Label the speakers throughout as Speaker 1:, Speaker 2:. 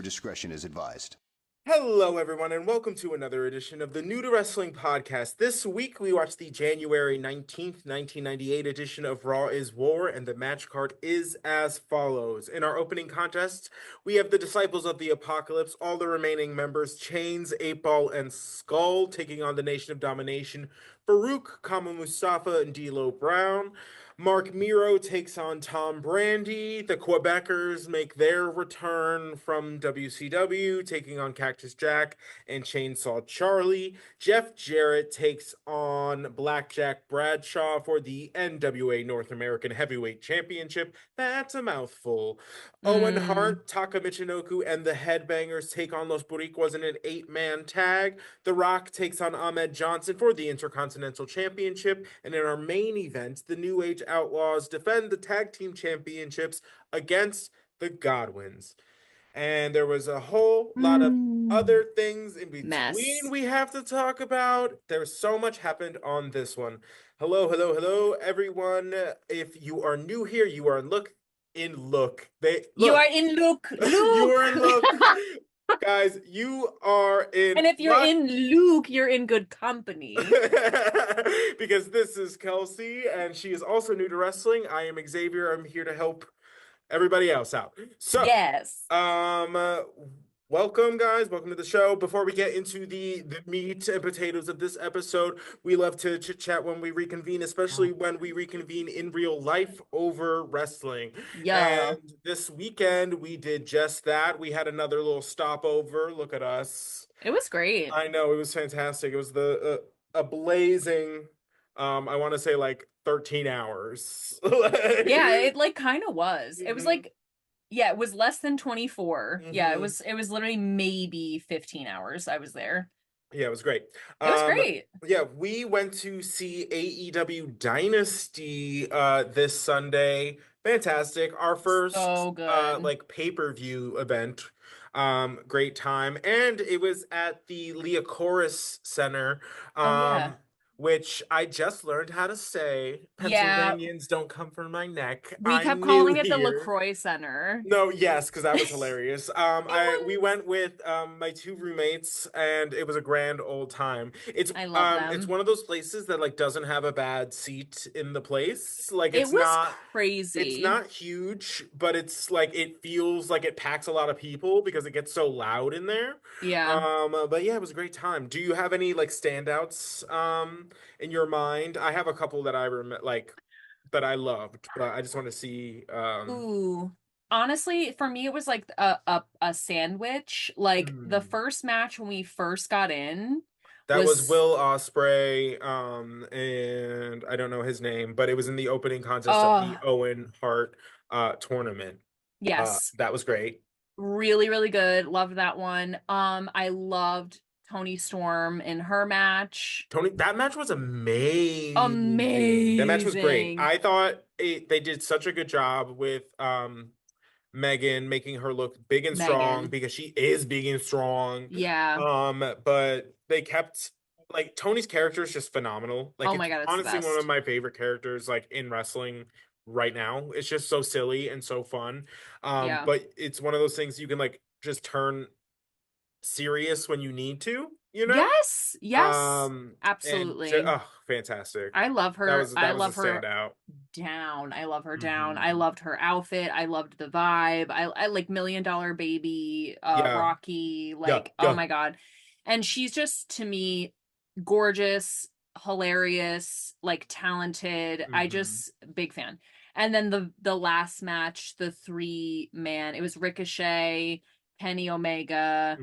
Speaker 1: discretion is advised.
Speaker 2: Hello, everyone, and welcome to another edition of the New to Wrestling podcast. This week, we watched the January 19th, 1998 edition of Raw is War, and the match card is as follows. In our opening contest, we have the Disciples of the Apocalypse, all the remaining members, Chains, 8-Ball, and Skull, taking on the Nation of Domination, Farooq, Mustafa, and D'Lo Brown. Marc Mero takes on Tom Brandi. The Quebecers make their return from WCW, taking on Cactus Jack and Chainsaw Charlie. Jeff Jarrett takes on Blackjack Bradshaw for the NWA North American Heavyweight Championship. That's a mouthful. Owen Hart, Taka Michinoku, and the Headbangers take on Los Boricuas in an 8-man tag. The Rock takes on Ahmed Johnson for the Intercontinental Championship. And in our main event, the New Age Outlaws defend the Tag Team Championships against the Godwins. And there was a whole lot of other things in between we have to talk about. There's so much happened on this one. Hello, everyone. If you are new here, you are in look.
Speaker 3: You are in Luke.
Speaker 2: You are in look. Guys, you are in.
Speaker 3: And if you're in Luke, you're in good company.
Speaker 2: Because this is Kelsey, and she is also new to wrestling. I am Xavier. I'm here to help everybody else out. So,
Speaker 3: yes.
Speaker 2: Welcome, guys. Welcome to the show. Before we get into the meat and potatoes of this episode, we love to chit-chat when we reconvene, especially when we reconvene in real life over wrestling.
Speaker 3: Yeah.
Speaker 2: And this weekend, we did just that. We had another little stopover. Look at us.
Speaker 3: It was great.
Speaker 2: I know. It was fantastic. It was a blazing, I want to say, like, 13 hours.
Speaker 3: Yeah, it, like, kind of was. It was, like... Yeah, it was less than 24. Yeah, it was literally maybe 15 hours I was there.
Speaker 2: Yeah, it was great.
Speaker 3: It was great.
Speaker 2: Yeah, we went to see AEW Dynasty this Sunday. Fantastic. Our first like pay-per-view event. Great time. And it was at the Liacoris Center. Which I just learned how to say. Pennsylvanians don't come from my neck.
Speaker 3: We kept calling it the LaCroix Center.
Speaker 2: No, yes, because that was hilarious. We went with my two roommates, and it was a grand old time.
Speaker 3: I love them.
Speaker 2: It's one of those places that like doesn't have a bad seat in the place. Like
Speaker 3: it was not crazy.
Speaker 2: It's not huge, but it's like it feels like it packs a lot of people because it gets so loud in there.
Speaker 3: Yeah.
Speaker 2: But yeah, it was a great time. Do you have any like standouts in your mind? I have a couple that I remember, like that I loved, but I just want to see.
Speaker 3: Ooh, honestly, for me, it was like a sandwich. Like the first match when we first got in.
Speaker 2: That was Will Ospreay, and I don't know his name, but it was in the opening contest of the Owen Hart tournament.
Speaker 3: Yes,
Speaker 2: that was great.
Speaker 3: Really, really good. Loved that one. I loved Toni Storm in her match.
Speaker 2: That match was amazing.
Speaker 3: That
Speaker 2: match was great. I thought they did such a good job with Megan, making her look big and strong because she is big and strong.
Speaker 3: Yeah.
Speaker 2: But they kept like Toni's character is just phenomenal. Like,
Speaker 3: oh my god, it's
Speaker 2: honestly one of my favorite characters like in wrestling right now. It's just so silly and so fun. But it's one of those things you can like just turn serious when you need to, you know?
Speaker 3: Yes, absolutely.
Speaker 2: Fantastic.
Speaker 3: I love her. I love her
Speaker 2: standout.
Speaker 3: Down. I love her down. I loved her outfit. I loved the vibe. I like $1 Million Baby, Rocky, like oh my god. And she's just, to me, gorgeous, hilarious, like talented. I just big fan. And then the last match, the 3-man, it was Ricochet, Kenny Omega,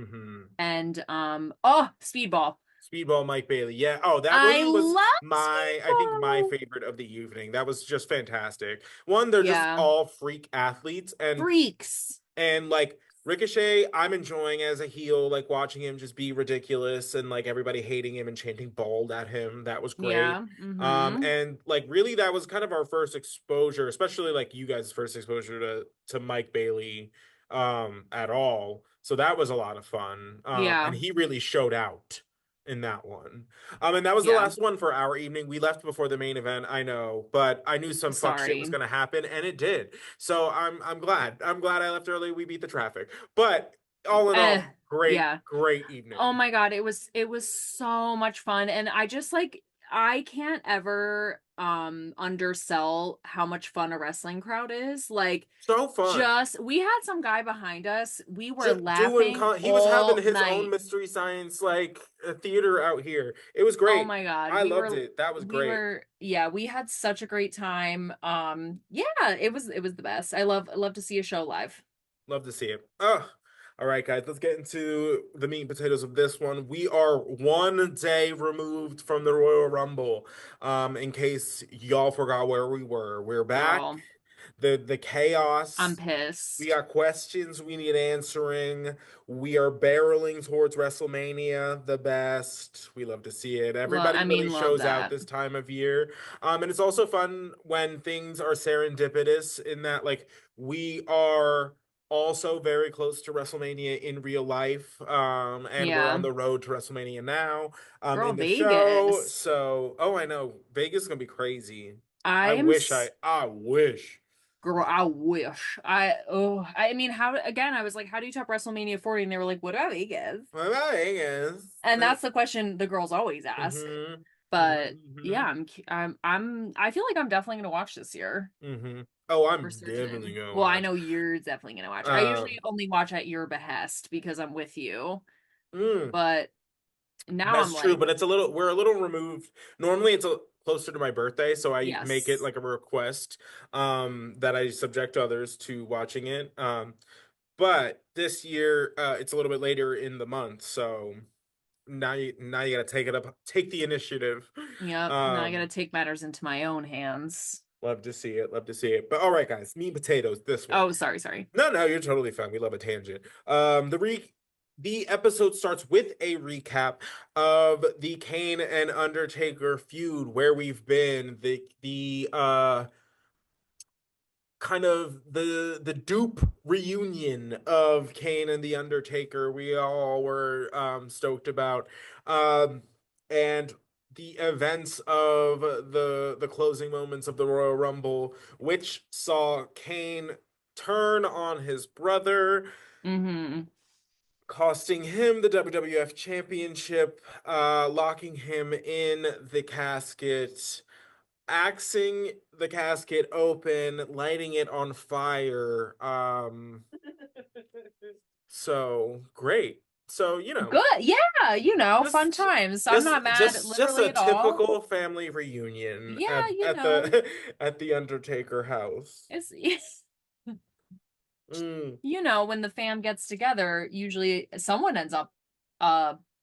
Speaker 3: and Speedball.
Speaker 2: Speedball Mike Bailey. Yeah. Oh, that was my favorite of the evening. That was just fantastic. One, they're just all freak athletes and
Speaker 3: freaks.
Speaker 2: And like Ricochet, I'm enjoying as a heel, like watching him just be ridiculous and like everybody hating him and chanting bald at him. That was great.
Speaker 3: Yeah.
Speaker 2: And like really that was kind of our first exposure, especially like you guys' first exposure to Mike Bailey at all. So that was a lot of fun. And he really showed out in that one. And that was the last one for our evening. We left before the main event, I know, but I knew some fuck shit was gonna happen, and it did. So I'm glad. I'm glad I left early. We beat the traffic. But all in all, great,
Speaker 3: yeah.
Speaker 2: great evening.
Speaker 3: Oh my God, it was so much fun. And I just like I can't ever undersell how much fun a wrestling crowd is. Like
Speaker 2: So fun.
Speaker 3: just we had some guy behind us. We were
Speaker 2: Just doing
Speaker 3: laughing
Speaker 2: he was having
Speaker 3: all
Speaker 2: his own
Speaker 3: night.
Speaker 2: mystery science like theater out here. It was
Speaker 3: Oh
Speaker 2: great.
Speaker 3: my God.
Speaker 2: I loved it. That was great.
Speaker 3: Yeah, we had such a great time. Yeah, it was the best. I love to see a show live.
Speaker 2: Love to see it. Oh, all right, guys, let's get into the meat and potatoes of this one. We are 1 day removed from the Royal Rumble. In case y'all forgot where we were, we're back.
Speaker 3: Girl,
Speaker 2: The
Speaker 3: I'm
Speaker 2: chaos. We
Speaker 3: pissed.
Speaker 2: got questions we need answering. We are barreling towards WrestleMania, the best. We love to see it. Everybody
Speaker 3: I
Speaker 2: really
Speaker 3: mean, love
Speaker 2: shows out
Speaker 3: that.
Speaker 2: this time of year. And it's also fun when things are serendipitous in that, like, we are also very close to WrestleMania in real life. And we're on
Speaker 3: Yeah.
Speaker 2: the road to WrestleMania now,
Speaker 3: Girl,
Speaker 2: in the show.
Speaker 3: Vegas.
Speaker 2: So, oh, I know Vegas is gonna be crazy.
Speaker 3: I
Speaker 2: I
Speaker 3: am
Speaker 2: wish
Speaker 3: s-
Speaker 2: I wish.
Speaker 3: Girl, I wish. I mean, how again, I was like, how do you top WrestleMania 40? And they were like, what about Vegas?
Speaker 2: Well, Vegas.
Speaker 3: And that's the question the girls always ask.
Speaker 2: Mm-hmm.
Speaker 3: But yeah,
Speaker 2: Mm-hmm.
Speaker 3: I feel like I'm definitely gonna watch this year
Speaker 2: Mm-hmm. Oh,
Speaker 3: for
Speaker 2: I'm definitely
Speaker 3: certain.
Speaker 2: gonna
Speaker 3: Well, I
Speaker 2: watch.
Speaker 3: know you're definitely gonna watch. I usually
Speaker 2: Um,
Speaker 3: only watch at your behest because I'm with you.
Speaker 2: mm,
Speaker 3: But now
Speaker 2: that's
Speaker 3: I'm
Speaker 2: true,
Speaker 3: like,
Speaker 2: but we're a little removed. Normally it's closer to my birthday, so I make it
Speaker 3: yes.
Speaker 2: like a request that I subject others to watching it. But this year it's a little bit later in the month, so now you gotta take the initiative.
Speaker 3: Yep. Now I gotta
Speaker 2: Um,
Speaker 3: take matters into my own hands.
Speaker 2: love to see it, love to see it. But all right, guys, meat and potatoes this one.
Speaker 3: Oh, sorry.
Speaker 2: No, you're totally fine. We love a tangent. The episode starts with a recap of the Kane and Undertaker feud, where we've been, the kind of the dupe reunion of Kane and the Undertaker. We all were stoked about, and the events of the closing moments of the Royal Rumble, which saw Kane turn on his brother,
Speaker 3: Mm-hmm.
Speaker 2: costing him the WWF Championship, locking him in the casket, axing the casket open, lighting it on fire. So great. So,
Speaker 3: Good. Yeah, fun
Speaker 2: just
Speaker 3: times. I'm
Speaker 2: just
Speaker 3: not mad
Speaker 2: just
Speaker 3: literally
Speaker 2: a
Speaker 3: at all.
Speaker 2: typical family reunion
Speaker 3: Yeah,
Speaker 2: at the at the Undertaker house.
Speaker 3: it's
Speaker 2: Mm.
Speaker 3: when the fam gets together, usually someone ends up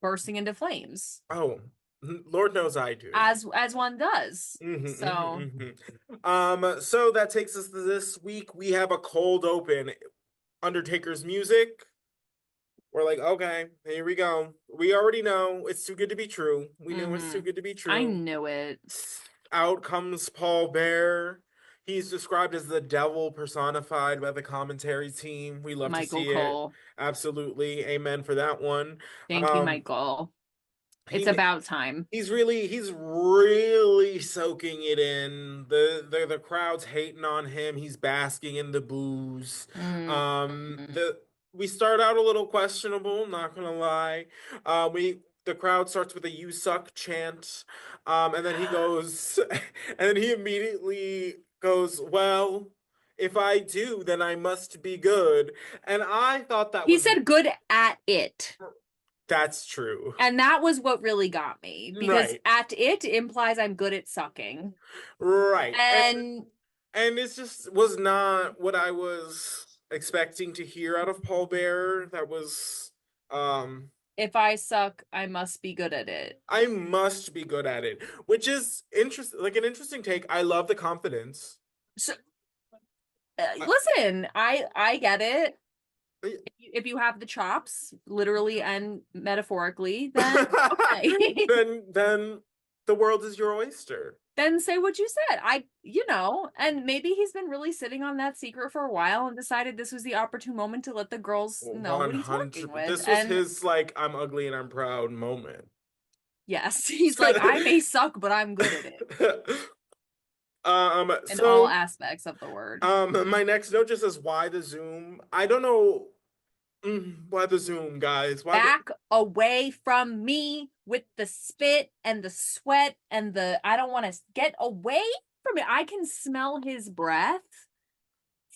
Speaker 3: bursting into flames,
Speaker 2: Oh, Lord knows I do.
Speaker 3: as one does. So,
Speaker 2: So that takes us to this week. We have a cold open. Undertaker's music. We're like, okay, here we go. We already know it's too good to be true. We knew it's too
Speaker 3: mhm.
Speaker 2: good to be
Speaker 3: I
Speaker 2: true.
Speaker 3: knew it.
Speaker 2: Out comes Paul Bear. He's described as the devil personified by the commentary team. We love to
Speaker 3: Michael
Speaker 2: see it.
Speaker 3: Cole.
Speaker 2: Absolutely. Amen for that one.
Speaker 3: Thank you,
Speaker 2: Um,
Speaker 3: Michael. It's
Speaker 2: he
Speaker 3: about time.
Speaker 2: he's really soaking it in. The crowd's hating on him. He's basking in the booze.
Speaker 3: Mm.
Speaker 2: The we start out a little questionable, not gonna lie. We The crowd starts with a "You suck" chant, and then he goes, and then he immediately goes, "Well, if I do, then I must be good." And I thought that
Speaker 3: He
Speaker 2: was
Speaker 3: said good at it.
Speaker 2: that's true,
Speaker 3: And that was what really got me because
Speaker 2: right?
Speaker 3: at it implies I'm good at sucking.
Speaker 2: Right.
Speaker 3: And
Speaker 2: And it's just was not what I was expecting to hear out of Paul Bearer. That was um
Speaker 3: if I suck, I must be good at it.
Speaker 2: I must be good at it, which is interesting, like an interesting take. I love the confidence.
Speaker 3: So
Speaker 2: I,
Speaker 3: listen, I get it.
Speaker 2: I-
Speaker 3: If you have the chops, literally and metaphorically, then okay.
Speaker 2: then the world is your oyster.
Speaker 3: Then say what you said. And maybe he's been really sitting on that secret for a while and decided this was the opportune moment to let the girls know what he's working
Speaker 2: 100.
Speaker 3: with.
Speaker 2: This was
Speaker 3: And
Speaker 2: his like I'm ugly and I'm proud moment.
Speaker 3: yes, he's like, I may suck, but I'm good at it in all
Speaker 2: So
Speaker 3: aspects of the word.
Speaker 2: my next note just says why the Zoom. I don't know Why the zoom, guys?
Speaker 3: Back away from me with the spit and the sweat and I don't want to get away from it. I can smell his breath.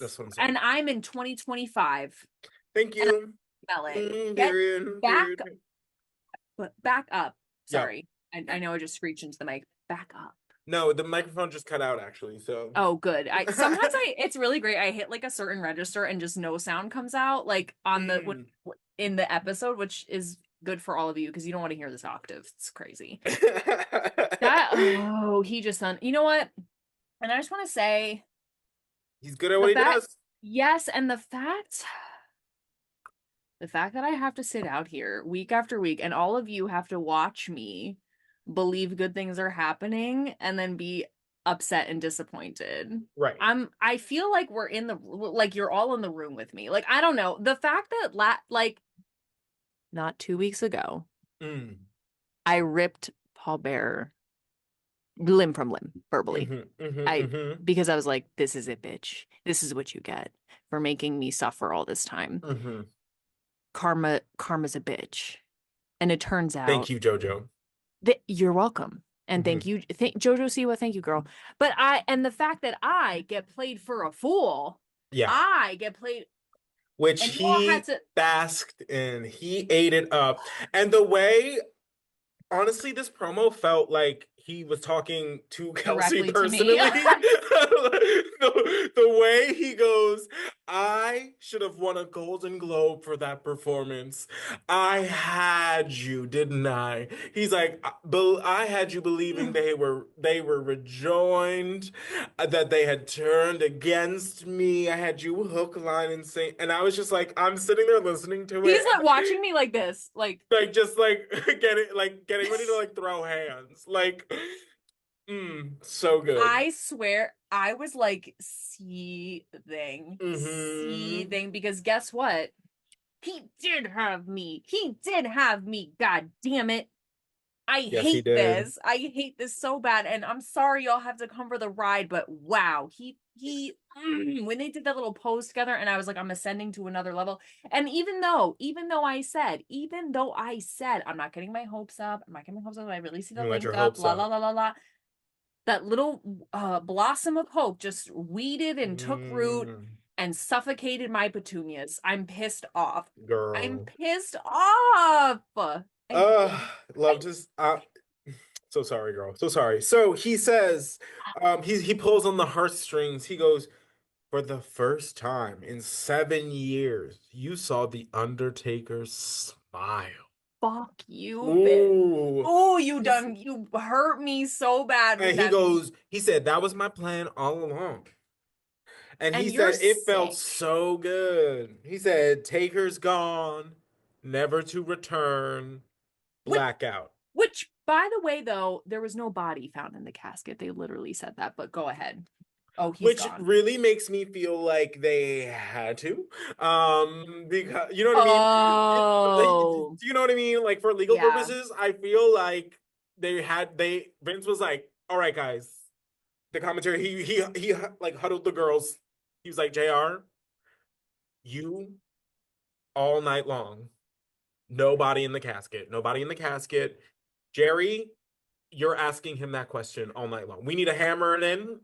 Speaker 2: That's what I'm saying.
Speaker 3: And I'm in 2025.
Speaker 2: Thank you.
Speaker 3: Smell it. Get
Speaker 2: Period.
Speaker 3: back,
Speaker 2: Period.
Speaker 3: back up. Sorry.
Speaker 2: Yeah.
Speaker 3: I know I just screeched into the mic. Back up.
Speaker 2: No, the microphone just cut out actually. So
Speaker 3: oh, good. Sometimes it's really great. I hit like a certain register and just no sound comes out like on in the episode, which is good for all of you because you don't want to hear this octave. It's crazy. He just you know what? And I just want to say
Speaker 2: he's good at what he does.
Speaker 3: Yes, and the fact that I have to sit out here week after week and all of you have to watch me believe good things are happening and then be upset and disappointed.
Speaker 2: Right.
Speaker 3: I feel like we're you're all in the room with me. Like, I don't know. The fact that not 2 weeks ago, I ripped Paul Bearer limb from limb verbally. Because I was like, this is it, bitch. This is what you get for making me suffer all this time. Karma's a bitch. And it turns out.
Speaker 2: Thank you, JoJo.
Speaker 3: You're welcome. And thank you. JoJo Siwa, thank you, girl. But the fact that I get played for a fool.
Speaker 2: Yeah.
Speaker 3: I get played.
Speaker 2: Which he basked in. He ate it up. And the way, honestly, this promo felt like he was talking to Kelsey personally. The way he goes, I should have won a Golden Globe for that performance. I had you, didn't I? He's like, I had you believing they were rejoined, that they had turned against me. I had you hook, line, and sinker. And I was just like, I'm sitting there listening to it.
Speaker 3: He's like watching me like this, like
Speaker 2: just like getting ready to like throw hands, like. So good.
Speaker 3: I swear I was like seething because guess what? He did have me. God damn it. I hate this. I hate this so bad. And I'm sorry y'all have to come for the ride, but wow. When they did that little pose together and I was like, I'm ascending to another level. And even though I said, I'm not getting my hopes up. I really see the link up. La la la la la. That little blossom of hope just weeded and took root and suffocated my petunias. I'm pissed off.
Speaker 2: Girl.
Speaker 3: I'm pissed off.
Speaker 2: So sorry, girl. So sorry. So he says, he pulls on the heartstrings. He goes, for the first time in 7 years, you saw the Undertaker smile.
Speaker 3: Fuck you, bitch. Oh, you hurt me so bad.
Speaker 2: And he said, that was my plan all along. And he said, it felt so good. He said, Taker's gone, never to return, blackout.
Speaker 3: Which, by the way, though, there was no body found in the casket. They literally said that, but go ahead. Oh, he's gone.
Speaker 2: Really makes me feel like they had to, because you know what I mean. Do you know what I mean? Like for legal purposes, I feel like Vince was like, "All right, guys." The commentary, he like huddled the girls. He was like, "JR, you all night long, nobody in the casket. Jerry, you're asking him that question all night long. We need to hammer it in."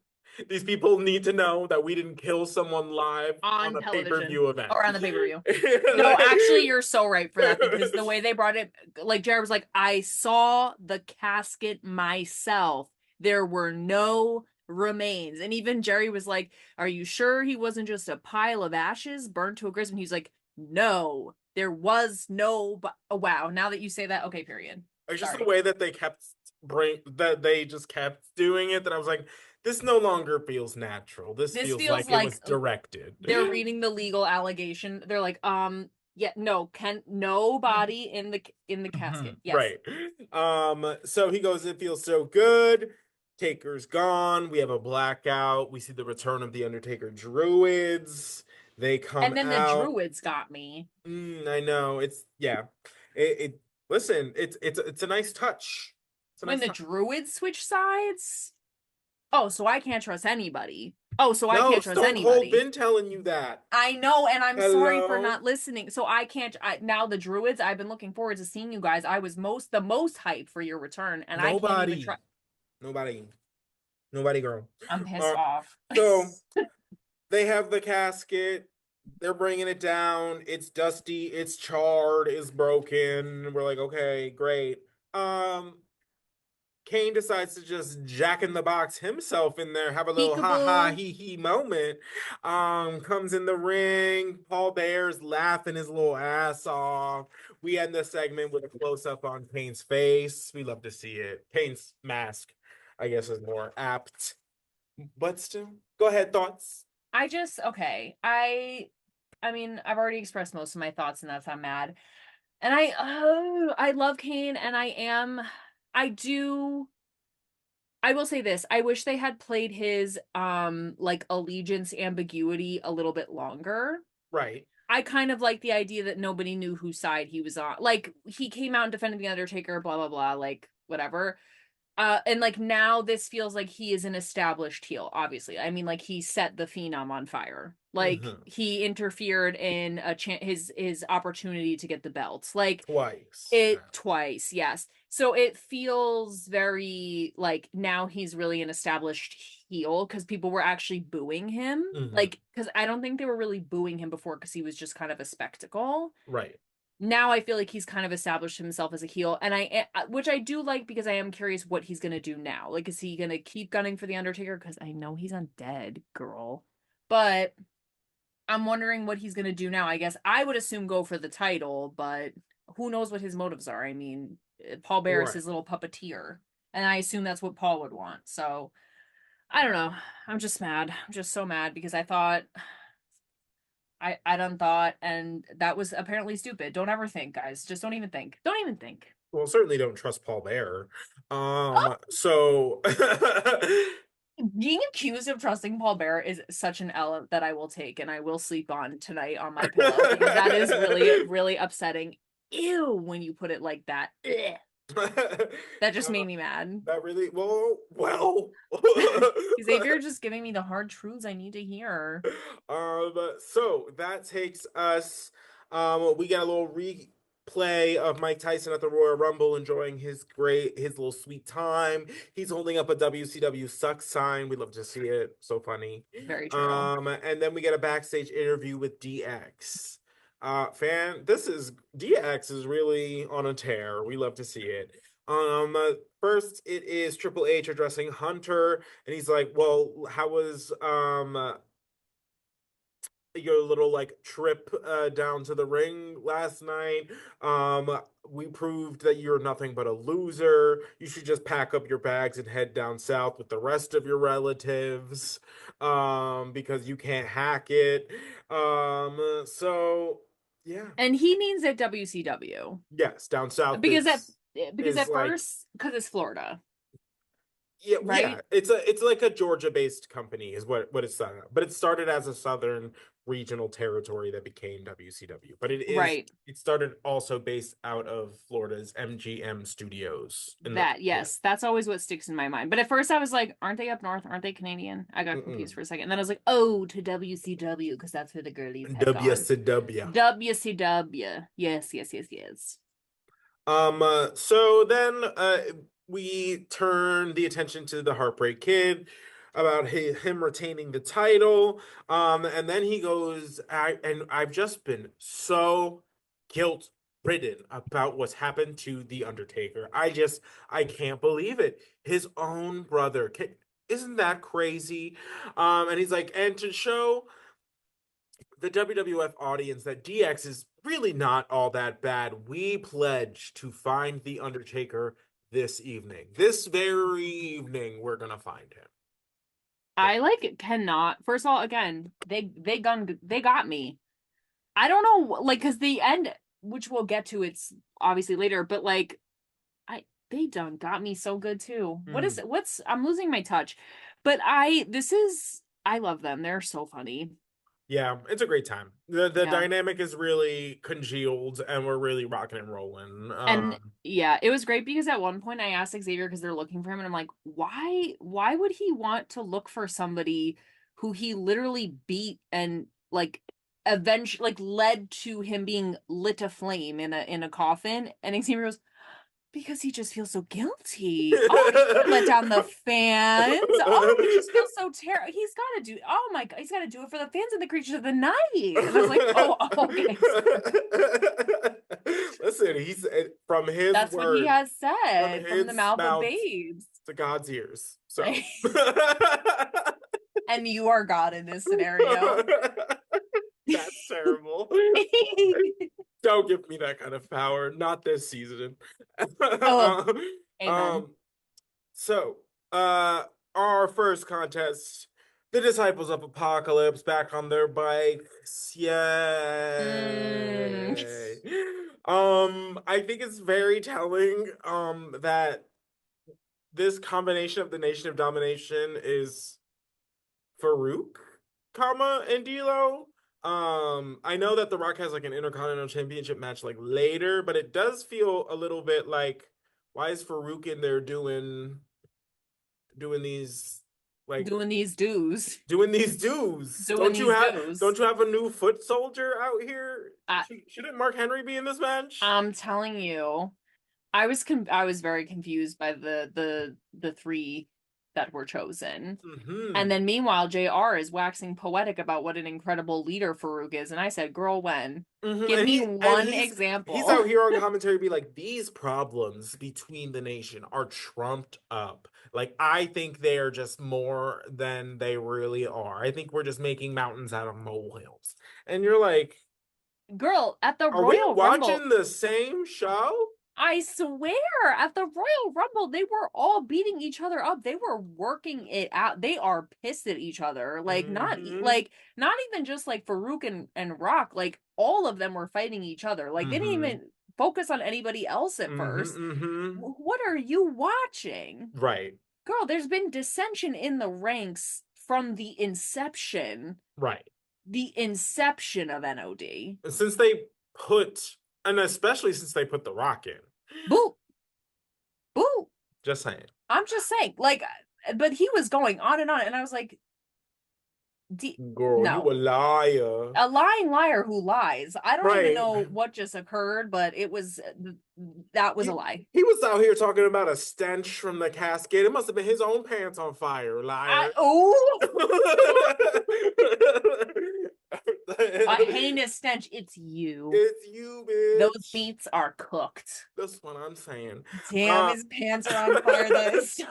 Speaker 2: These people need to know that we didn't kill someone live on a pay-per-view event.
Speaker 3: Or on the pay-per-view. No, actually, you're so right for that because the way they brought it, like Jarrett was like, I saw the casket myself. There were no remains. And even Jerry was like, are you sure he wasn't just a pile of ashes burned to a crisp? And he's like, no, there was no. Wow, now that you say that, okay, period.
Speaker 2: It's just the way that they kept doing it that I was like, this no longer feels natural. This feels like it was directed.
Speaker 3: They're reading the legal allegation. They're like, nobody in the casket. Yes.
Speaker 2: Right. So he goes, it feels so good. Taker's gone. We have a blackout. We see the return of the Undertaker druids. They come out.
Speaker 3: And then the druids got me.
Speaker 2: I know. Listen, it's a nice touch.
Speaker 3: When the druids switch sides? Oh, so I can't trust anybody. Oh, so I
Speaker 2: No,
Speaker 3: can't trust
Speaker 2: Stone Cold
Speaker 3: anybody.
Speaker 2: been telling you that.
Speaker 3: I know, and I'm sorry for
Speaker 2: Hello?
Speaker 3: not listening. So I can't. Now the Druids, I've been looking forward to seeing you guys. I was the most hyped for your return, and I can't even try.
Speaker 2: Nobody. Nobody. Nobody, girl.
Speaker 3: I'm pissed
Speaker 2: Uh,
Speaker 3: off.
Speaker 2: so they have the casket. They're bringing it down. It's dusty. It's charred. It's broken. We're like, okay, great. Um, Kane decides to just jack in the box himself in there, have a little ha ha
Speaker 3: Peekaboo.
Speaker 2: he he moment. Comes in the ring. Paul Bear's laughing his little ass off. We end the segment with a close up on Kane's face. We love to see it. Kane's mask, I guess, is more apt. But still, go ahead. Thoughts?
Speaker 3: Okay. I mean, I've already expressed most of my thoughts, and that's I'm mad. And I love Kane, and I do. I will say this. I wish they had played his like allegiance ambiguity a little bit longer.
Speaker 2: Right.
Speaker 3: I kind of like the idea that nobody knew whose side he was on. Like he came out and defended the Undertaker, blah blah blah, like whatever. And like now this feels like he is an established heel, obviously. I mean, like he set the Phenom on fire. Like
Speaker 2: Mm-hmm.
Speaker 3: he interfered in his opportunity to get the belts. Like
Speaker 2: Twice.
Speaker 3: it twice, yes. So it feels very like now he's really an established heel because people were actually booing him.
Speaker 2: Mm-hmm.
Speaker 3: Like, because I don't think they were really booing him before because he was just kind of a spectacle.
Speaker 2: Right.
Speaker 3: Now I feel like he's kind of established himself as a heel, and which I do like because I am curious what he's gonna do now. Like, is he gonna keep gunning for the Undertaker? Because I know he's undead, girl. But I'm wondering what he's gonna do now. I guess I would assume go for the title, but who knows what his motives are? I mean, Paul Bear is
Speaker 2: Right.
Speaker 3: his little puppeteer, and I assume that's what Paul would want. So I don't know. I'm just mad. I'm just so mad because I thought I done thought, and that was apparently stupid. Don't ever think, guys. Just don't even think. Don't even think.
Speaker 2: Well, certainly don't trust Paul Bear. So
Speaker 3: Being accused of trusting Paul Bear is such an L that I will take and I will sleep on tonight on my pillow because that is really, really upsetting. Ew, when you put it like that. Ugh. That just made me mad.
Speaker 2: that really well.
Speaker 3: Xavier just giving me the hard truths I need to hear.
Speaker 2: So that takes us. We got a little replay of Mike Tyson at the Royal Rumble, enjoying his little sweet time. He's holding up a WCW sucks sign. We love to see it. So funny.
Speaker 3: Very true.
Speaker 2: And then we get a backstage interview with DX. This is DX is really on a tear. We love to see it. First it is Triple H addressing Hunter, and he's like, "Well, how was your little like trip down to the ring last night? We proved that you're nothing but a loser. You should just pack up your bags and head down south with the rest of your relatives, because you can't hack it." So yeah,
Speaker 3: And he means at WCW.
Speaker 2: yes, down south
Speaker 3: Because at because
Speaker 2: is
Speaker 3: at
Speaker 2: like,
Speaker 3: first, because it's Florida,
Speaker 2: yeah,
Speaker 3: right?
Speaker 2: it's like a Georgia-based company is what it's done, but it started as a southern regional territory that became WCW. But
Speaker 3: Right.
Speaker 2: it started also based out of Florida's MGM studios in the
Speaker 3: That,
Speaker 2: yeah.
Speaker 3: yes, that's always what sticks in my mind. But at first I was like, aren't they up north? Aren't they Canadian? I got confused
Speaker 2: Mm-mm.
Speaker 3: for a second. And then I was like, oh, to WCW, because that's where the girlies had gone.
Speaker 2: WCW.
Speaker 3: WCW. Yes, yes, yes, yes.
Speaker 2: So then we turn the attention to the Heartbreak Kid about him retaining the title. And then he goes, I've just been so guilt ridden about what's happened to the Undertaker. I can't believe it. His own brother. Isn't that crazy? And he's like, and to show the WWF audience that DX is really not all that bad, we pledge to find The Undertaker this evening. This very evening, we're going to find him.
Speaker 3: I like cannot. First of all, again, they got me. I don't know, like, because the end, which we'll get to, it's obviously later, but like, they done got me so good too.
Speaker 2: Mm.
Speaker 3: I'm losing my touch, but I love them. They're so funny.
Speaker 2: Yeah, it's a great time. The
Speaker 3: Yeah.
Speaker 2: dynamic is really congealed and we're really rocking and rolling.
Speaker 3: And yeah, it was great because at one point I asked Xavier because they're looking for him, and I'm like, why would he want to look for somebody who he literally beat and like eventually like led to him being lit aflame in a coffin. And Xavier goes, because he just feels so guilty. Oh, he can't let down the fans. Oh, he just feels so terrible. He's got to do. Oh my god, he's got to do it for the fans and the creatures of the night. And I was like, oh, okay.
Speaker 2: Listen, he's from his
Speaker 3: That's
Speaker 2: words,
Speaker 3: what he has
Speaker 2: from
Speaker 3: said from the
Speaker 2: his
Speaker 3: mouth of
Speaker 2: mouth
Speaker 3: babes
Speaker 2: to God's ears. So,
Speaker 3: and you are God in this scenario.
Speaker 2: That's terrible. Don't give me that kind of power. Not this season.
Speaker 3: Oh, amen.
Speaker 2: So, our first contest, the Disciples of Apocalypse back on their bikes. Yay. I think it's very telling that this combination of the Nation of Domination is Farooq, and D'Lo. I know that The Rock has like an Intercontinental Championship match like later, but it does feel a little bit like, why is Farooq in there doing these
Speaker 3: dues?
Speaker 2: Don't you have a new foot soldier out here? Shouldn't Mark Henry be in this match?
Speaker 3: I'm telling you, I was very confused by the three that were chosen. And then meanwhile, JR is waxing poetic about what an incredible leader Farooq is. And I said, girl, when? Give me one example.
Speaker 2: He's out here on commentary be like, these problems between the nation are trumped up. Like, I think they're just more than they really are. I think we're just making mountains out of molehills. And you're like,
Speaker 3: girl, at the
Speaker 2: Royal Rumble, watching the same show?
Speaker 3: I swear, at the Royal Rumble, they were all beating each other up. They were working it out. They are pissed at each other. Like, not even just like Farooq and Rock. Like, all of them were fighting each other. Like, they didn't even focus on anybody else at first. What are you watching?
Speaker 2: Right.
Speaker 3: Girl, there's been dissension in the ranks from the inception.
Speaker 2: Right.
Speaker 3: The inception of NOD.
Speaker 2: Since they put... And especially since they put The Rock in.
Speaker 3: Boo. Boo.
Speaker 2: Just saying.
Speaker 3: I'm just saying. Like, but he was going on, and I was like,
Speaker 2: girl,
Speaker 3: no.
Speaker 2: You a liar.
Speaker 3: A lying liar who lies. I don't even know what just occurred, but that was a lie.
Speaker 2: He was out here talking about a stench from the casket. It must have been his own pants on fire, liar.
Speaker 3: A heinous stench. It's you.
Speaker 2: It's you, bitch.
Speaker 3: Those beats are cooked.
Speaker 2: That's what I'm saying.
Speaker 3: Damn, his pants are on fire. That is so...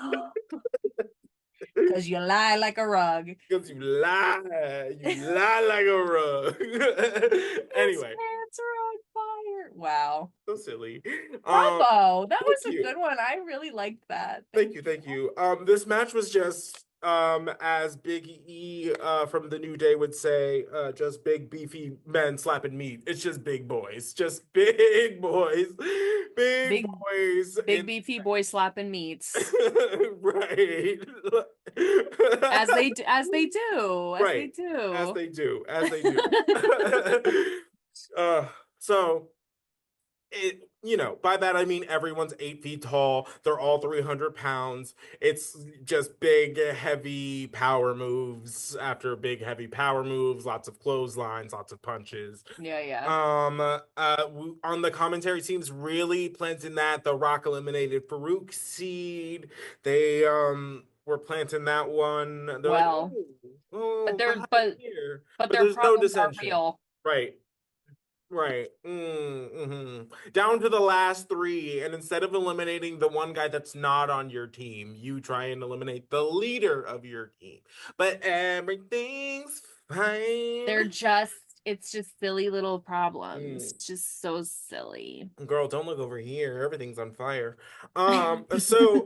Speaker 3: Because you lie like a rug.
Speaker 2: Because you lie like a rug. Anyway.
Speaker 3: His pants are on fire. Wow.
Speaker 2: So silly.
Speaker 3: Bravo. That was a good one. I really liked that.
Speaker 2: Thank you. This match was just as Big E from the New Day would say, just big beefy men slapping meat. It's just big boys. Just big boys. Big boys.
Speaker 3: Big beefy boys slapping meats.
Speaker 2: Right.
Speaker 3: As they do.
Speaker 2: As they do. So it, by that I mean everyone's 8 feet tall. They're all 300 pounds. It's just big, heavy power moves after big, heavy power moves. Lots of clotheslines, lots of punches.
Speaker 3: Yeah.
Speaker 2: On the commentary teams, really planting that. The Rock eliminated Farooq seed. They were planting that one. They're
Speaker 3: well,
Speaker 2: like,
Speaker 3: but their problems are real.
Speaker 2: Right. Down to the last 3, and instead of eliminating the one guy that's not on your team, you try and eliminate the leader of your team. But everything's fine.
Speaker 3: It's just silly little problems. Just so silly.
Speaker 2: Girl, don't look over here. Everything's on fire. So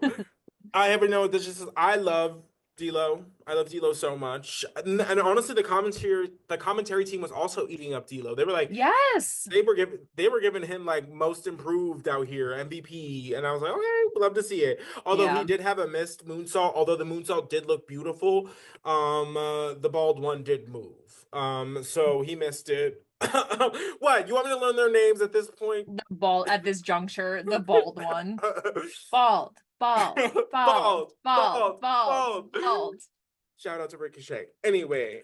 Speaker 2: I have to know this is I love D'Lo. I love D'Lo so much, and honestly, the commentary team was also eating up D'Lo. They were like,
Speaker 3: yes,
Speaker 2: they were giving him like most improved out here, MVP, and I was like, okay, love to see it. Although he did have a missed moonsault, although the moonsault did look beautiful, the bald one did move, so he missed it. What, you want me to learn their names at this point?
Speaker 3: At this juncture, the bald one, bald.
Speaker 2: Shout out to Ricochet. Anyway,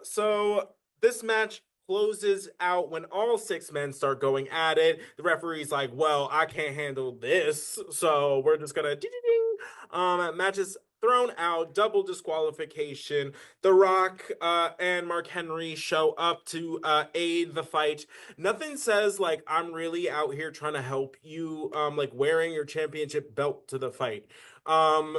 Speaker 2: so this match closes out when all six men start going at it. The referee's like, well, I can't handle this, so we're just gonna ding, ding, ding. Match is thrown out, double disqualification. The Rock and Mark Henry show up to aid the fight. Nothing says like I'm really out here trying to help you, like wearing your championship belt to the fight. Um,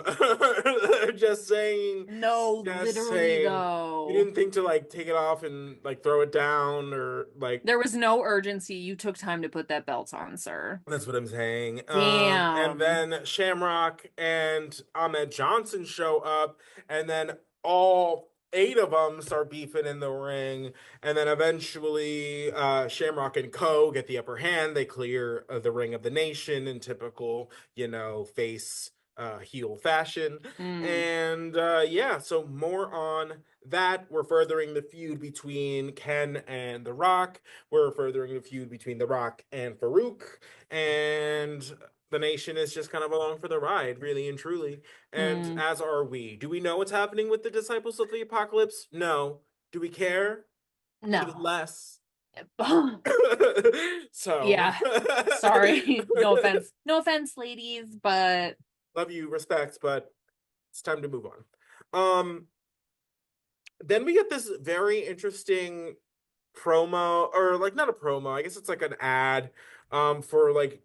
Speaker 2: just saying,
Speaker 3: No,
Speaker 2: just
Speaker 3: literally
Speaker 2: saying. You
Speaker 3: though.
Speaker 2: didn't think to like take it off and like throw it down or like.
Speaker 3: There was no urgency. You took time to put that belt on, sir.
Speaker 2: That's what I'm saying. And
Speaker 3: Damn.
Speaker 2: then Shamrock and Ahmed Johnson show up, and then all eight of them start beefing in the ring, and then eventually Shamrock and Co get the upper hand. They clear the ring of the nation in typical, face heel fashion.
Speaker 3: Mm.
Speaker 2: And yeah, so more on that. We're furthering the feud between Ken and The Rock. We're furthering the feud between The Rock and Farooq. And the nation is just kind of along for the ride, really and truly. And
Speaker 3: Mm.
Speaker 2: as are we. Do we know what's happening with the Disciples of the Apocalypse? No. Do we care? Could
Speaker 3: No.
Speaker 2: less. So,
Speaker 3: Yeah. Sorry. No offense. No offense, ladies, but
Speaker 2: love you, respect, but it's time to move on. Then we get this very interesting promo, or like not a promo, I guess it's like an ad for like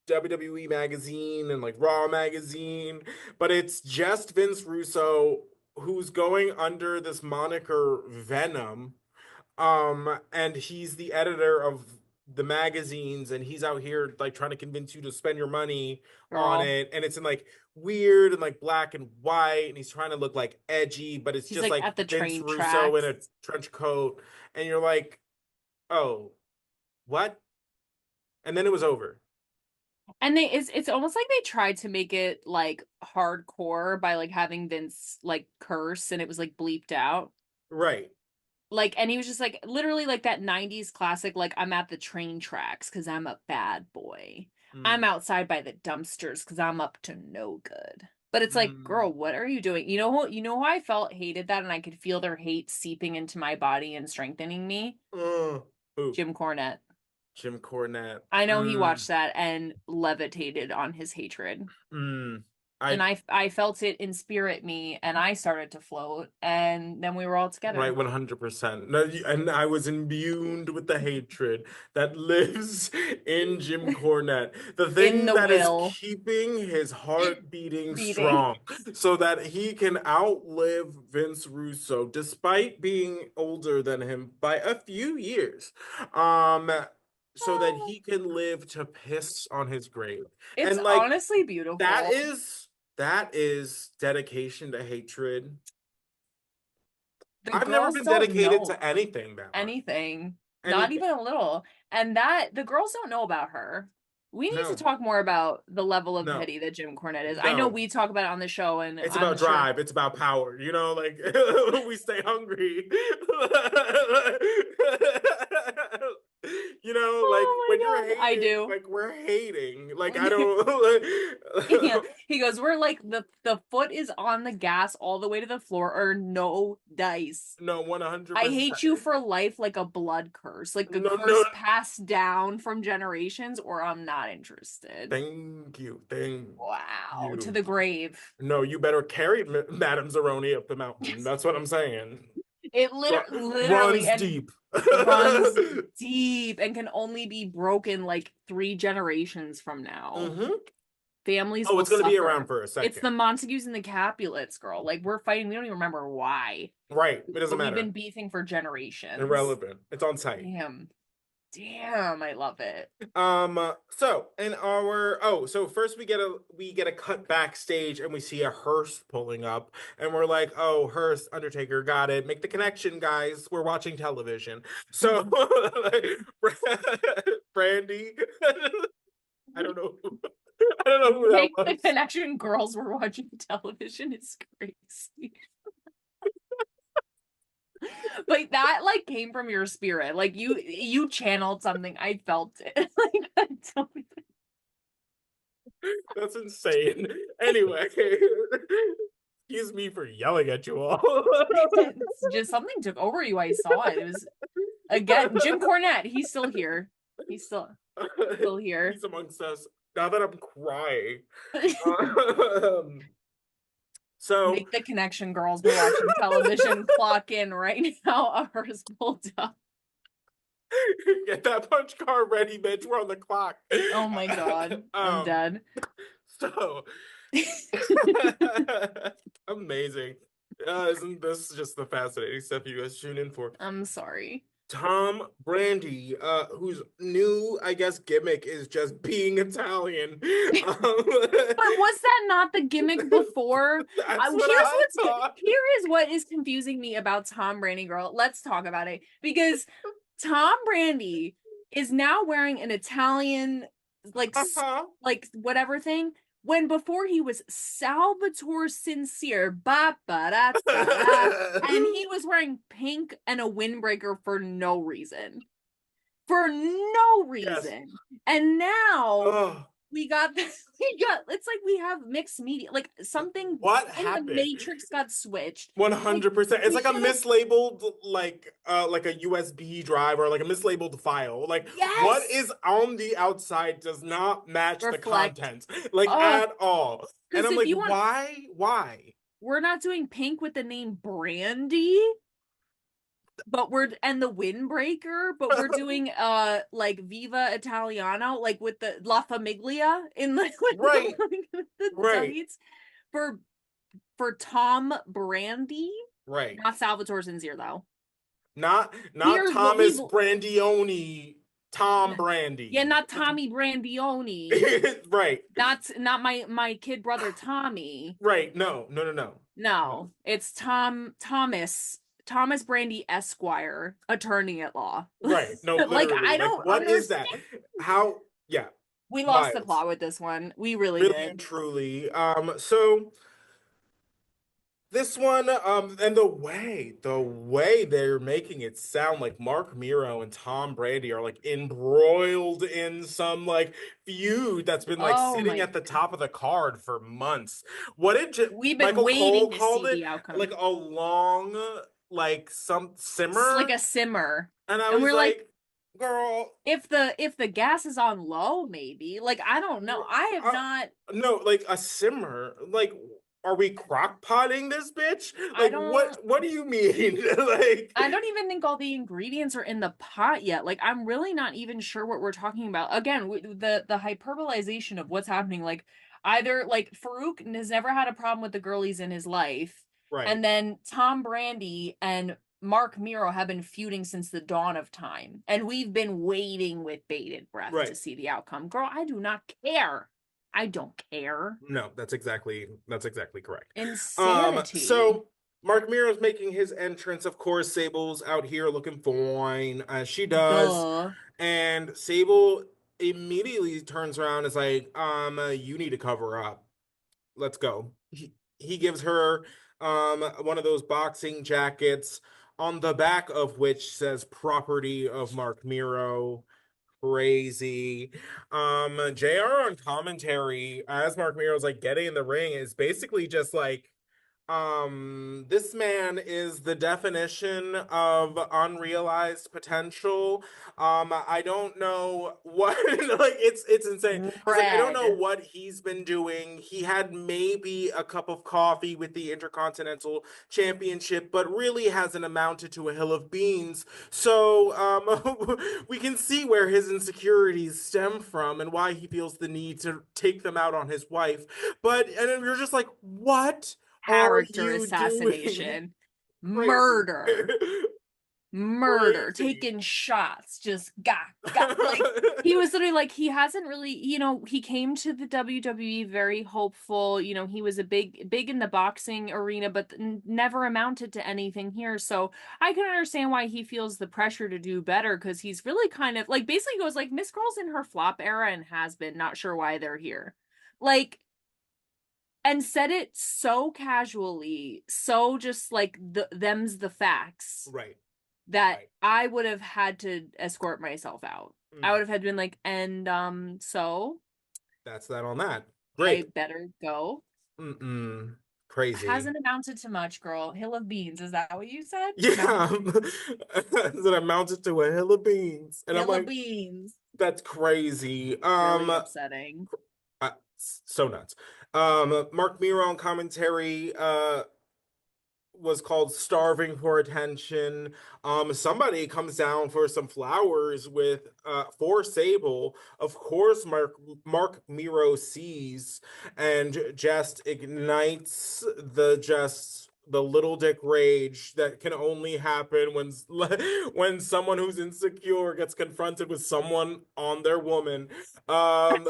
Speaker 2: WWE magazine and like Raw magazine, but it's just Vince Russo who's going under this moniker Venom. And he's the editor of the magazines, and he's out here like trying to convince you to spend your money on
Speaker 3: girl,
Speaker 2: it. And it's in like weird and like black and white, and he's trying to look like edgy, but it's
Speaker 3: he's
Speaker 2: just
Speaker 3: like
Speaker 2: like
Speaker 3: at the
Speaker 2: Vince
Speaker 3: train
Speaker 2: Russo in
Speaker 3: tracks.
Speaker 2: a trench coat, and you're like, oh, what? And then it was over.
Speaker 3: And it's almost like they tried to make it like hardcore by like having Vince like curse and it was like bleeped out.
Speaker 2: Right.
Speaker 3: Like, and he was just like literally like that 90s classic, like, I'm at the train tracks because I'm a bad boy. I'm
Speaker 2: Mm.
Speaker 3: outside by the dumpsters because I'm up to no good. But it's like,
Speaker 2: Mm.
Speaker 3: girl, what are you doing? You know who I felt hated that and I could feel their hate seeping into my body and strengthening me?
Speaker 2: Who?
Speaker 3: Jim Cornette.
Speaker 2: Jim Cornette.
Speaker 3: I know he watched that and levitated on his hatred.
Speaker 2: Mm.
Speaker 3: And
Speaker 2: I
Speaker 3: I felt it inspirit me and I started to float and then we were all
Speaker 2: Right,
Speaker 3: together
Speaker 2: 100%. No, and I was imbued with the hatred that lives in Jim Cornette. The
Speaker 3: in
Speaker 2: thing
Speaker 3: the
Speaker 2: that is
Speaker 3: will
Speaker 2: keeping his heart beating
Speaker 3: beating.
Speaker 2: strong so that he can outlive Vince Russo despite being older than him by a few years. Um, so that he can live to piss on his grave.
Speaker 3: It's
Speaker 2: And like
Speaker 3: honestly
Speaker 2: that
Speaker 3: beautiful.
Speaker 2: is that is dedication to hatred.
Speaker 3: The
Speaker 2: I've never
Speaker 3: girls
Speaker 2: been
Speaker 3: don't
Speaker 2: dedicated
Speaker 3: know
Speaker 2: to anything that much.
Speaker 3: anything, not
Speaker 2: Anything.
Speaker 3: even a little. And that the girls don't know about her. We need to
Speaker 2: No,
Speaker 3: talk more about the level of
Speaker 2: no,
Speaker 3: petty that Jim Cornette is. I know
Speaker 2: no.
Speaker 3: we talk about it on the show, and
Speaker 2: It's
Speaker 3: I'm
Speaker 2: about
Speaker 3: sure.
Speaker 2: drive. It's about power. Like we stay hungry. Like when you're
Speaker 3: Oh my God, I
Speaker 2: hating,
Speaker 3: do.
Speaker 2: like we're hating. Like
Speaker 3: We
Speaker 2: I
Speaker 3: do. Yeah.
Speaker 2: don't.
Speaker 3: He goes, we're like the foot is on the gas all the way to the floor or no dice.
Speaker 2: No,
Speaker 3: I
Speaker 2: 100%.
Speaker 3: hate you for life like a blood curse, like a
Speaker 2: No, no.
Speaker 3: curse passed down from generations, or I'm not interested.
Speaker 2: Thank you. Thank
Speaker 3: Wow, to
Speaker 2: you.
Speaker 3: the grave.
Speaker 2: No, you better carry Madame Zeroni up the mountain. That's what I'm saying.
Speaker 3: It literally
Speaker 2: Runs
Speaker 3: and
Speaker 2: deep.
Speaker 3: runs deep and can only be broken like 3 generations from now.
Speaker 2: Hmm.
Speaker 3: Families
Speaker 2: Oh,
Speaker 3: will
Speaker 2: it's gonna be around
Speaker 3: suffer.
Speaker 2: for a
Speaker 3: It's
Speaker 2: second.
Speaker 3: the Montagues and the Capulets, girl. Like we're fighting. We don't even remember why,
Speaker 2: Right. It doesn't
Speaker 3: but we've
Speaker 2: matter.
Speaker 3: been beefing for generations.
Speaker 2: Irrelevant. It's on site.
Speaker 3: Damn. Damn, I love it.
Speaker 2: So in our so first we get a cut backstage and we see a hearse pulling up and we're like, oh, hearse, Undertaker, got it. Make the connection, guys. We're watching television. So Brandi. I don't know. I don't know who that
Speaker 3: Make the
Speaker 2: was.
Speaker 3: connection, girls were watching television is crazy. But that like came from your spirit. Like you channeled something. I felt it. Like I don't
Speaker 2: That's insane. Anyway, Excuse me for yelling at you all.
Speaker 3: It's just something took over you. I saw it. It was again Jim Cornette. He's still here. He's still here.
Speaker 2: He's amongst us. Now that I'm crying. So
Speaker 3: make the connection, girls. We're watching television. Clock in right now. A hearse pulled up.
Speaker 2: Get that punch card ready, bitch. We're on the clock.
Speaker 3: Oh my god. I'm dead.
Speaker 2: So amazing. Isn't this just the fascinating stuff you guys tune in for?
Speaker 3: I'm sorry.
Speaker 2: Tom Brandi, whose new, I guess, gimmick is just being Italian. But
Speaker 3: was that not the gimmick before? Here is what is confusing me about Tom Brandi, girl. Let's talk about it. Because Tom Brandi is now wearing an Italian, like whatever thing, when before he was Salvatore Sincere, and he was wearing pink and a windbreaker for no reason. Yes. And now we got it's like we have mixed media, like something
Speaker 2: what happened,
Speaker 3: the Matrix got switched
Speaker 2: 100%. It's like a mislabeled like a USB drive or like a mislabeled file. Like yes! What is on the outside does not match the content like at all. And I'm like, why
Speaker 3: we're not doing pink with the name Brandi, but the windbreaker, but we're doing like Viva Italiano, like with the La Famiglia in the tights for Tom Brandi,
Speaker 2: right?
Speaker 3: Not Salvatore Sincere though.
Speaker 2: Not Thomas Brandioni. Tom Brandi.
Speaker 3: Yeah, not Tommy Brandioni.
Speaker 2: Right.
Speaker 3: That's not my kid brother Tommy.
Speaker 2: Right. No.
Speaker 3: It's Thomas Brandi Esquire, attorney at law.
Speaker 2: Right. No,
Speaker 3: like I don't
Speaker 2: like, what
Speaker 3: understand.
Speaker 2: Is that? How yeah.
Speaker 3: We lost the plot with this one. We really did.
Speaker 2: And truly. So this one, and the way they're making it sound like Marc Mero and Tom Brandi are like embroiled in some like feud that's been like sitting at the top of the card for months. What did
Speaker 3: we've been Michael waiting Cole to called see
Speaker 2: it?
Speaker 3: The outcome.
Speaker 2: Like a long, like some simmer,
Speaker 3: it's like a simmer,
Speaker 2: and we're like, girl,
Speaker 3: if the gas is on low, maybe. Like I don't know. I have not.
Speaker 2: No, like a simmer, like. Are we crock potting this bitch? Like what do you mean? Like
Speaker 3: I don't even think all the ingredients are in the pot yet. Like I'm really not even sure what we're talking about. Again, the hyperbolization of what's happening, like either like Farooq has never had a problem with the girlies in his life.
Speaker 2: Right.
Speaker 3: And then Tom Brandi and Marc Mero have been feuding since the dawn of time. And we've been waiting with bated breath to see the outcome. Girl, I do not care. I don't care.
Speaker 2: No, that's exactly correct.
Speaker 3: Insanity.
Speaker 2: So Marc Mero's making his entrance. Of course, Sable's out here looking fine, as she does.
Speaker 3: Duh.
Speaker 2: And Sable immediately turns around and is like, you need to cover up. Let's go. He gives her one of those boxing jackets on the back of which says property of Marc Mero. Crazy. JR on commentary as Marc Mero's like getting in the ring is basically just like this man is the definition of unrealized potential. I don't know what like it's insane. Like, I don't know what he's been doing. He had maybe a cup of coffee with the Intercontinental Championship, but really hasn't amounted to a hill of beans. So we can see where his insecurities stem from and why he feels the need to take them out on his wife. And then you're just like, what?
Speaker 3: Character assassination, murder, taking shots, just got. Like, he was literally like, he hasn't really, he came to the WWE very hopeful, he was a big in the boxing arena, but never amounted to anything here. So I can understand why he feels the pressure to do better, because he's really kind of like basically goes like, Miss Girl's in her flop era and has been, not sure why they're here. Like, and said it so casually, so just like them's the facts.
Speaker 2: Right.
Speaker 3: That I would have had to escort myself out. I would have had been like, and so
Speaker 2: that's that on that. Great.
Speaker 3: I better go.
Speaker 2: Crazy.
Speaker 3: Hasn't amounted to much, girl. Hill of beans. Is that what you said?
Speaker 2: Yeah.
Speaker 3: Mountain.
Speaker 2: That amounted to a hill of beans. And I'm
Speaker 3: Hill of
Speaker 2: like,
Speaker 3: beans.
Speaker 2: that's crazy.
Speaker 3: Really upsetting.
Speaker 2: So nuts. Marc Mero on commentary, was called Starving for Attention. Somebody comes down for some flowers with for Sable. Of course, Marc Mero sees and just ignites the little dick rage that can only happen when when someone who's insecure gets confronted with someone on their woman. Um,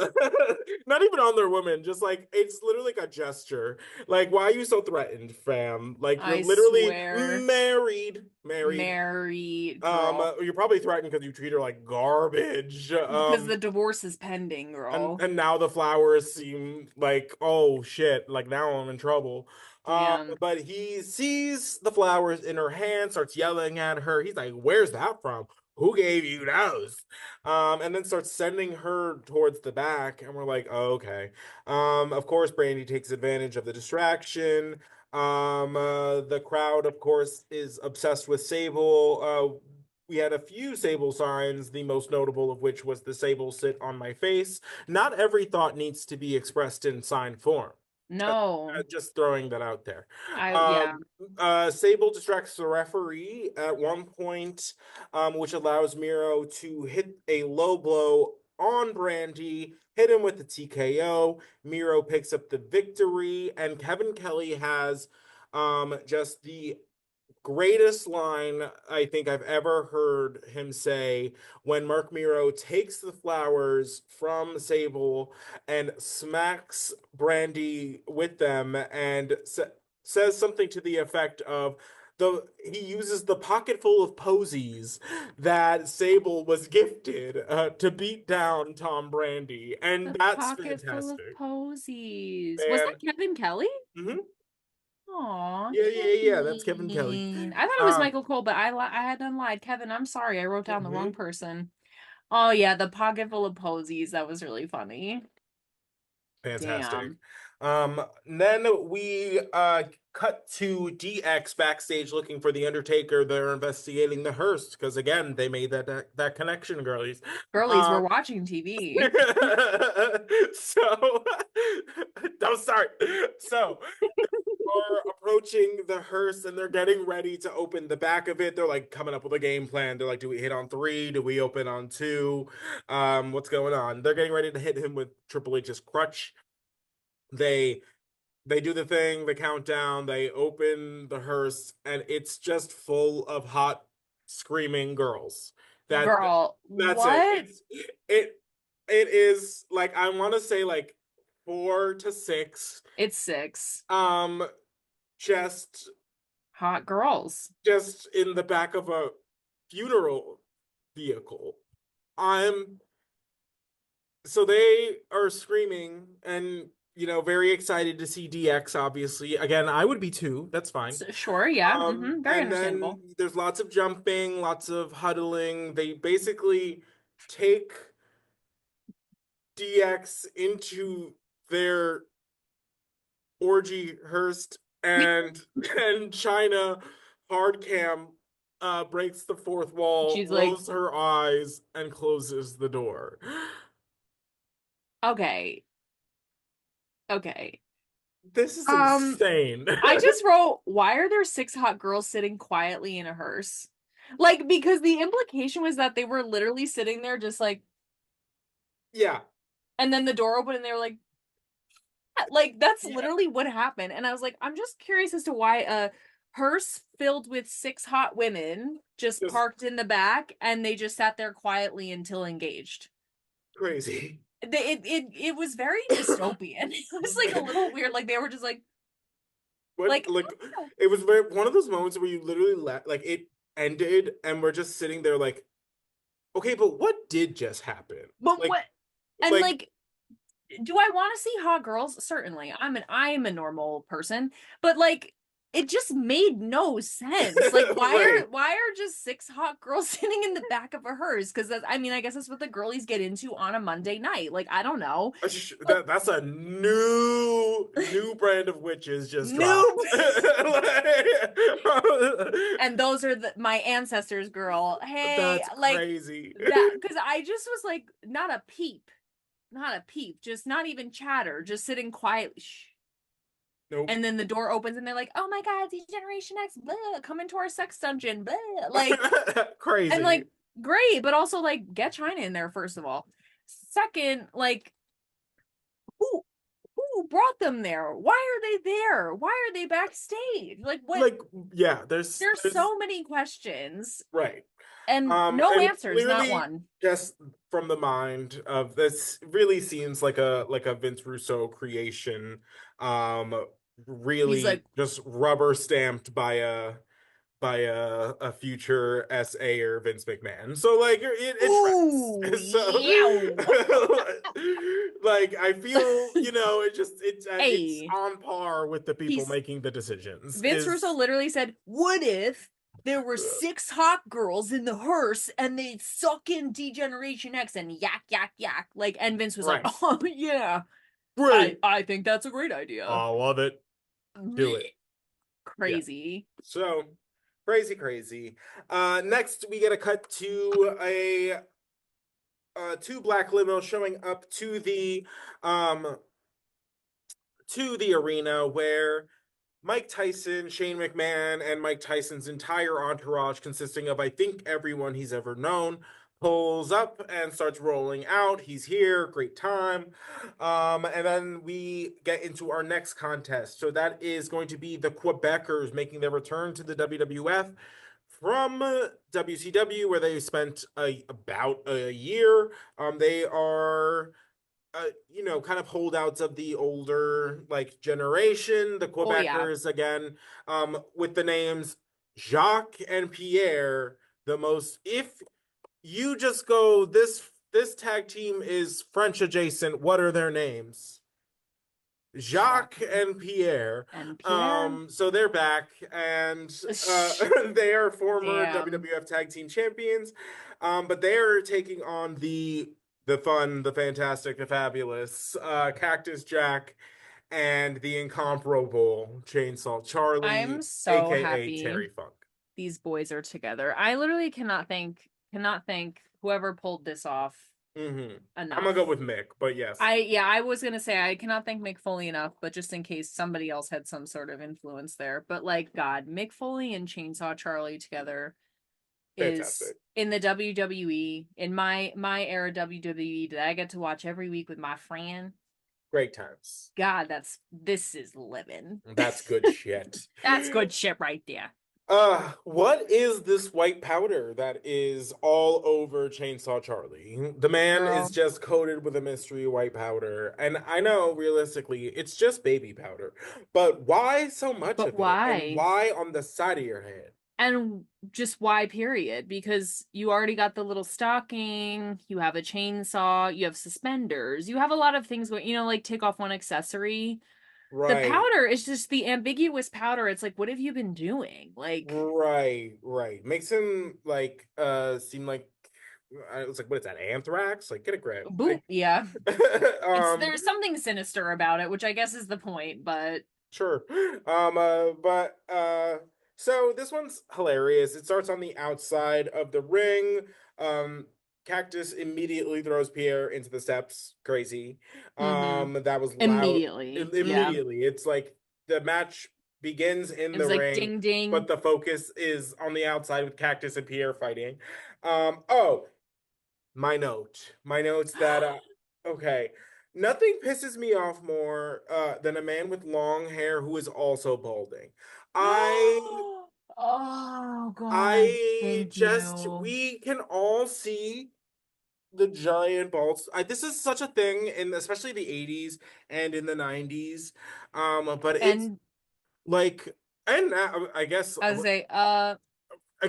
Speaker 2: not even on their woman, just like it's literally like a gesture. Like, why are you so threatened, fam? Like, you're
Speaker 3: I
Speaker 2: literally
Speaker 3: swear.
Speaker 2: married.
Speaker 3: Married, girl.
Speaker 2: You're probably threatened because you treat her like garbage.
Speaker 3: Because the divorce is pending, girl.
Speaker 2: And now the flowers seem like, oh shit, like now I'm in trouble.
Speaker 3: Damn.
Speaker 2: But he sees the flowers in her hand, starts yelling at her. He's like, "Where's that from? Who gave you those?" And then starts sending her towards the back, and we're like, oh, okay. Of course, Brandi takes advantage of the distraction. The crowd, of course, is obsessed with Sable. We had a few Sable signs, the most notable of which was the Sable sit on my face. Not every thought needs to be expressed in sign form.
Speaker 3: No.
Speaker 2: Just throwing that out there.
Speaker 3: Yeah.
Speaker 2: Sable distracts the referee at one point, which allows Miro to hit a low blow on Brandi, hit him with the TKO. Miro picks up the victory, and Kevin Kelly has just the greatest line I think I've ever heard him say when Marc Mero takes the flowers from Sable and smacks Brandi with them and says something to the effect of he uses the pocket full of posies that Sable was gifted to beat down Tom Brandi, and
Speaker 3: The
Speaker 2: that's
Speaker 3: pocket full of
Speaker 2: fantastic.
Speaker 3: posies. Was that
Speaker 2: And
Speaker 3: Kevin Kelly?
Speaker 2: mhm.
Speaker 3: Aw,
Speaker 2: Yeah, that's Kevin Kelly.
Speaker 3: Kevin. I thought it was
Speaker 2: Um,
Speaker 3: Michael Cole, but I had done lied. Kevin, I'm sorry. I wrote down the wrong
Speaker 2: mhm.
Speaker 3: person. Oh yeah, the pocket full of posies. That was really funny.
Speaker 2: Fantastic.
Speaker 3: Damn.
Speaker 2: Then we cut to DX backstage looking for the Undertaker. They're investigating the hearse because again they made that connection, girlies.
Speaker 3: Girlies
Speaker 2: Um,
Speaker 3: were watching TV.
Speaker 2: so don't start. So are approaching the hearse and they're getting ready to open the back of it. They're like coming up with a game plan. They're like, do we hit on three? Do we open on two? What's going on? They're getting ready to hit him with Triple H's crutch. They they do the thing, the countdown, they open the hearse, and it's just full of hot screaming girls. That
Speaker 3: Girl,
Speaker 2: that's it.
Speaker 3: what?
Speaker 2: It is like I want to say like 4 to 6.
Speaker 3: It's 6.
Speaker 2: Um, just
Speaker 3: Hot girls.
Speaker 2: just in the back of a funeral vehicle. I'm so they are screaming and very excited to see DX, obviously. Again, I would be too. That's fine.
Speaker 3: Sure, yeah. Very
Speaker 2: And
Speaker 3: understandable.
Speaker 2: then there's lots of jumping, lots of huddling. They basically take DX into their orgy hearse and China hard cam breaks the fourth wall,
Speaker 3: She's like,
Speaker 2: rolls her eyes, and closes the door.
Speaker 3: okay. Okay.
Speaker 2: This is
Speaker 3: Um,
Speaker 2: insane.
Speaker 3: I just wrote, why are there 6 hot girls sitting quietly in a hearse? Like, because the implication was that they were literally sitting there just like,
Speaker 2: Yeah.
Speaker 3: and then the door opened and they were like, that's
Speaker 2: Yeah.
Speaker 3: literally what happened. And I was like, I'm just curious as to why a hearse filled with 6 hot women just
Speaker 2: Just
Speaker 3: parked in the back and they just sat there quietly until engaged.
Speaker 2: crazy.
Speaker 3: It was very dystopian. It was like a little weird. Like they were just
Speaker 2: What
Speaker 3: like
Speaker 2: like
Speaker 3: oh.
Speaker 2: it was very one of those moments where you literally like it ended and we're just sitting there like, okay, but what did just happen?
Speaker 3: But
Speaker 2: Like
Speaker 3: what? And
Speaker 2: like
Speaker 3: like, do I want to see hot girls? Certainly. I am a normal person, but like, it just made no sense. Like, why are just 6 hot girls sitting in the back of a hearse? Because that's, I mean, I guess that's what the girlies get into on a Monday night. Like, I don't know.
Speaker 2: That's a new brand of witches just
Speaker 3: Noob.
Speaker 2: dropped.
Speaker 3: And those are my ancestors, girl. Hey,
Speaker 2: That's
Speaker 3: like
Speaker 2: crazy.
Speaker 3: that, because I just was like, not a peep, just not even chatter, just sitting quietly. Shh.
Speaker 2: Nope.
Speaker 3: And then the door opens and they're like, "Oh my God, the Generation X, blah, come into our sex dungeon, blah." Like,
Speaker 2: crazy.
Speaker 3: and like, great, but also like, get China in there first of all. Second, like, who brought them there? Why are they there? Why are they backstage? Like, what?
Speaker 2: Like, yeah, there's
Speaker 3: so many questions,
Speaker 2: right,
Speaker 3: and no
Speaker 2: and
Speaker 3: answers, not one.
Speaker 2: Just from the mind of this, really seems like a Vince Russo creation. Really,
Speaker 3: He's like,
Speaker 2: just rubber stamped by a future SAer Vince McMahon. So like it tracks. So like I feel, it's on par with the people making the decisions.
Speaker 3: Vince Russo literally said, "What if there were 6 hot girls in the hearse and they'd suck in D-Generation X and yak yak yak?" Like, and Vince was like, "Oh yeah. Great. I think that's a great idea.
Speaker 2: I love it. Do it."
Speaker 3: Crazy.
Speaker 2: Yeah. So crazy. Next we get a cut to a 2 black limos showing up to the arena where Mike Tyson, Shane McMahon, and Mike Tyson's entire entourage, consisting of, I think, everyone he's ever known, pulls up and starts rolling out. He's here, great time. And then we get into our next contest. So that is going to be the Quebecers making their return to the WWF from WCW, where they spent about a year. They are kind of holdouts of the older generation, the Quebecers, again, with the names Jacques and Pierre. If you just go, this tag team is French adjacent, what are their names? Jacques and Pierre. So they're back, and they are former WWF Tag Team Champions, but they're taking on the fun, the fantastic, the fabulous Cactus Jack and the incomparable Chainsaw Charlie.
Speaker 3: I'm so
Speaker 2: aka
Speaker 3: happy
Speaker 2: Terry Funk.
Speaker 3: These boys are together. I literally cannot thank whoever pulled this off enough.
Speaker 2: I'm gonna go with Mick, but yes.
Speaker 3: I was gonna say I cannot thank Mick Foley enough, but just in case somebody else had some sort of influence there. But like, God, Mick Foley and Chainsaw Charlie together
Speaker 2: fantastic.
Speaker 3: Is in the WWE, in my era WWE that I get to watch every week with my friend.
Speaker 2: Great times.
Speaker 3: God, this is living.
Speaker 2: That's good shit.
Speaker 3: That's good shit right there.
Speaker 2: What is this white powder that is all over Chainsaw Charlie? The man is just coated with a mystery white powder. And I know realistically it's just baby powder. But why so much of it? And why on the side of your head?
Speaker 3: And just why, period? Because you already got the little stocking, you have a chainsaw, you have suspenders, you have a lot of things going, like take off one accessory. Right. The powder is just the ambiguous powder. It's like, what have you been doing? Like,
Speaker 2: right. Makes him seem like I was like, what is that? Anthrax? Like, get a grip.
Speaker 3: Yeah. There's something sinister about it, which I guess is the point, but
Speaker 2: sure. So this one's hilarious. It starts on the outside of the ring. Cactus immediately throws Pierre into the steps. Crazy. That was loud. Immediately. Yeah. It's like the match begins in the ring,
Speaker 3: ding ding,
Speaker 2: but the focus is on the outside with Cactus and Pierre fighting. My notes that okay. Nothing pisses me off more than a man with long hair who is also balding.
Speaker 3: Oh God!
Speaker 2: We can all see the giant balls. This is such a thing in especially the 80s and in the 90s. But it's like, and now, I guess
Speaker 3: I would say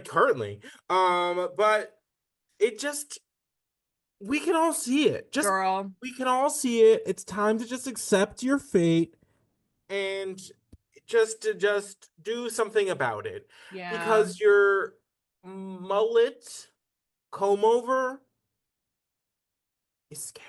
Speaker 2: currently. But it just, we can all see it. We can all see it. It's time to just accept your fate and just do something about it.
Speaker 3: Yeah.
Speaker 2: Because your mullet comb over is scary.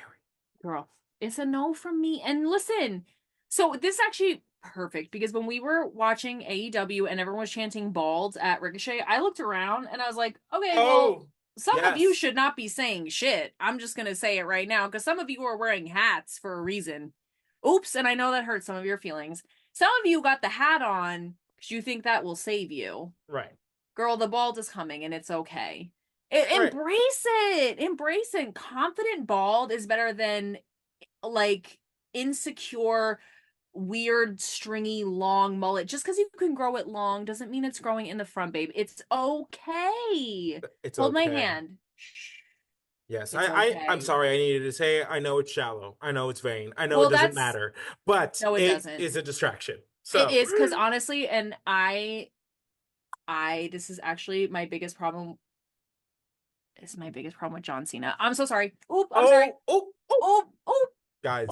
Speaker 3: Girl, it's a no from me. And listen, so this is actually perfect because when we were watching AEW and everyone was chanting bald at Ricochet, I looked around and I was like, okay, well,
Speaker 2: Oh,
Speaker 3: some of you
Speaker 2: yes.
Speaker 3: should not be saying shit. I'm just going to say it right now because some of you are wearing hats for a reason. Oops, and I know that hurts some of your feelings. Some of you got the hat on because you think that will save you.
Speaker 2: Right.
Speaker 3: Girl, the bald is coming and it's okay.
Speaker 2: Right.
Speaker 3: Embrace it. Embrace it. Confident bald is better than like insecure, weird, stringy, long mullet. Just because you can grow it long doesn't mean it's growing in the front, babe. It's okay.
Speaker 2: It's
Speaker 3: Hold my
Speaker 2: okay.
Speaker 3: hand.
Speaker 2: Yes,
Speaker 3: It's
Speaker 2: I'm
Speaker 3: okay.
Speaker 2: sorry. I needed to say it. I know it's shallow. I know it's vain. I know it
Speaker 3: Well,
Speaker 2: doesn't
Speaker 3: that's
Speaker 2: matter, but
Speaker 3: no, it
Speaker 2: it
Speaker 3: doesn't.
Speaker 2: is a distraction.
Speaker 3: It
Speaker 2: So,
Speaker 3: is because honestly, and I this is actually my biggest problem. This is my biggest problem with John Cena. I'm so sorry. Oop, I'm sorry.
Speaker 2: oh,
Speaker 3: Oop, oop, oop.
Speaker 2: guys,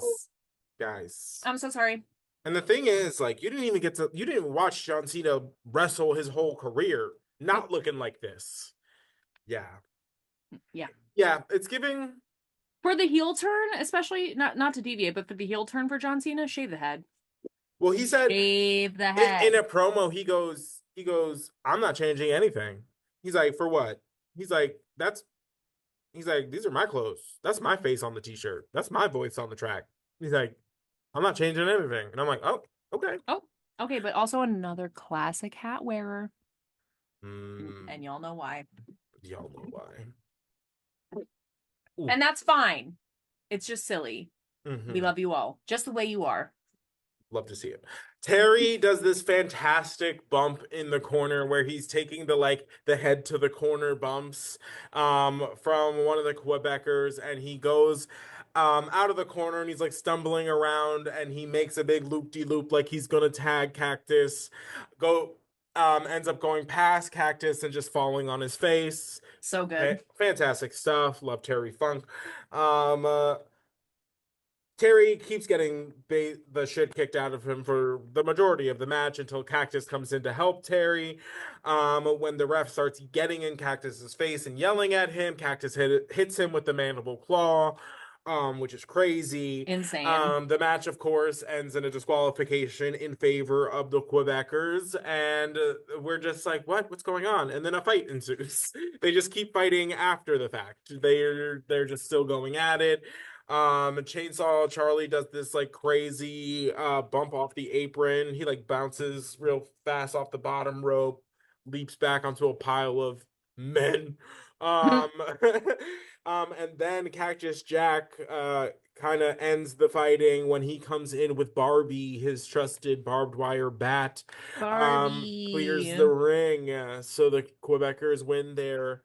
Speaker 2: guys.
Speaker 3: I'm so sorry.
Speaker 2: And the thing is, like, you didn't even watch John Cena wrestle his whole career
Speaker 3: Nope.
Speaker 2: not looking like this. Yeah.
Speaker 3: Yeah.
Speaker 2: Yeah, it's giving.
Speaker 3: For the heel turn, especially not to deviate, but for the heel turn for John Cena, shave the head.
Speaker 2: Well, he said
Speaker 3: Shave the
Speaker 2: in a
Speaker 3: head.
Speaker 2: promo, he goes, I'm not changing anything. He's like, for what? He's like, he's like, these are my clothes. That's my face on the t-shirt. That's my voice on the track. He's like, I'm not changing anything. And I'm like, oh, okay.
Speaker 3: Oh, okay, but also another classic hat wearer. And
Speaker 2: Mm,
Speaker 3: y'all know why.
Speaker 2: y'all know why. Ooh.
Speaker 3: And that's fine. It's just silly. We
Speaker 2: Mm-hmm.
Speaker 3: love you all, just the way you are.
Speaker 2: Love to see it. Terry does this fantastic bump in the corner where he's taking the head to the corner bumps from one of the Quebecers, and he goes out of the corner and he's like stumbling around and he makes a big loop-de-loop like he's gonna tag Cactus. Go ends up going past Cactus and just falling on his face.
Speaker 3: So good.
Speaker 2: Fantastic stuff. Love Terry Funk. Um uh, Terry keeps getting the shit kicked out of him for the majority of the match until Cactus comes in to help Terry. When the ref starts getting in Cactus's face and yelling at him, Cactus hits him with the mandible claw, which is crazy.
Speaker 3: Insane.
Speaker 2: The match, of course, ends in a disqualification in favor of the Quebecers, and we're just like, what? What's going on? And then a fight ensues. They just keep fighting after the fact. They're just still going at it. Chainsaw Charlie does this like crazy bump off the apron. He like bounces real fast off the bottom rope, leaps back onto a pile of men. Um and then Cactus Jack kind of ends the fighting when he comes in with Barbie, his trusted barbed wire bat. Clears the
Speaker 3: Barbie.
Speaker 2: ring, so the Quebecers win their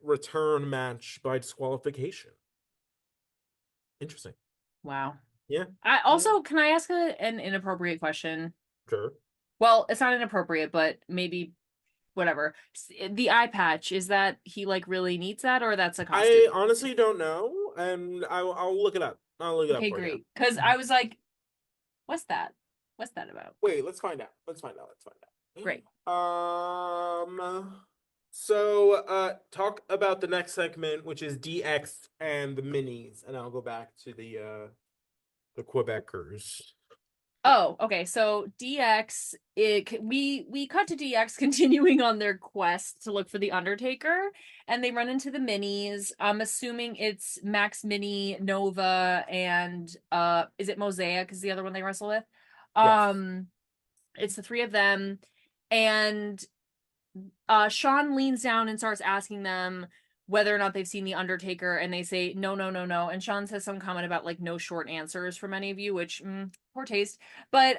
Speaker 2: return match by disqualification. Interesting.
Speaker 3: Wow.
Speaker 2: Yeah.
Speaker 3: I
Speaker 2: Yeah.
Speaker 3: also can I ask an inappropriate question?
Speaker 2: Sure.
Speaker 3: Well, it's not inappropriate, but maybe whatever. The eye patch, is that he like really needs that or that's a costume?
Speaker 2: I honestly don't know, and I'll look it up. I'll look it up
Speaker 3: Okay,
Speaker 2: for you.
Speaker 3: great. Because I was like, what's that? What's that about?
Speaker 2: Wait, let's find out. Let's find out. Let's
Speaker 3: Great.
Speaker 2: find out. So talk about the next segment, which is DX and the minis, and I'll go back to the Quebecers.
Speaker 3: Oh, okay. So DX, we cut to DX continuing on their quest to look for the Undertaker, and they run into the minis. I'm assuming it's Max Mini, Nova, and is it Mosaic? Is the other one they wrestle with?
Speaker 2: Yes.
Speaker 3: It's the three of them, and Sean leans down and starts asking them whether or not they've seen the Undertaker, and they say no, no, no, no. And Sean says some comment about like no short answers from any of you, which poor taste. But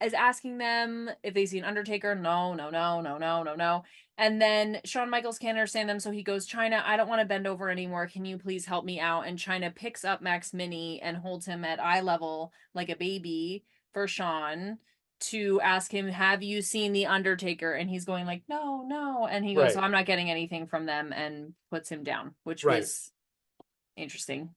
Speaker 3: is asking them if they see an Undertaker. No, no, no, no, no, no, no. And then Shawn Michaels can't understand them, so he goes, China, I don't want to bend over anymore. Can you please help me out? And China picks up Max Mini and holds him at eye level like a baby for Sean to ask him, have you seen the Undertaker? And he's going like, no, no. And he goes, so
Speaker 2: Right.
Speaker 3: I'm not getting anything from them, and puts him down, which
Speaker 2: Right.
Speaker 3: was interesting.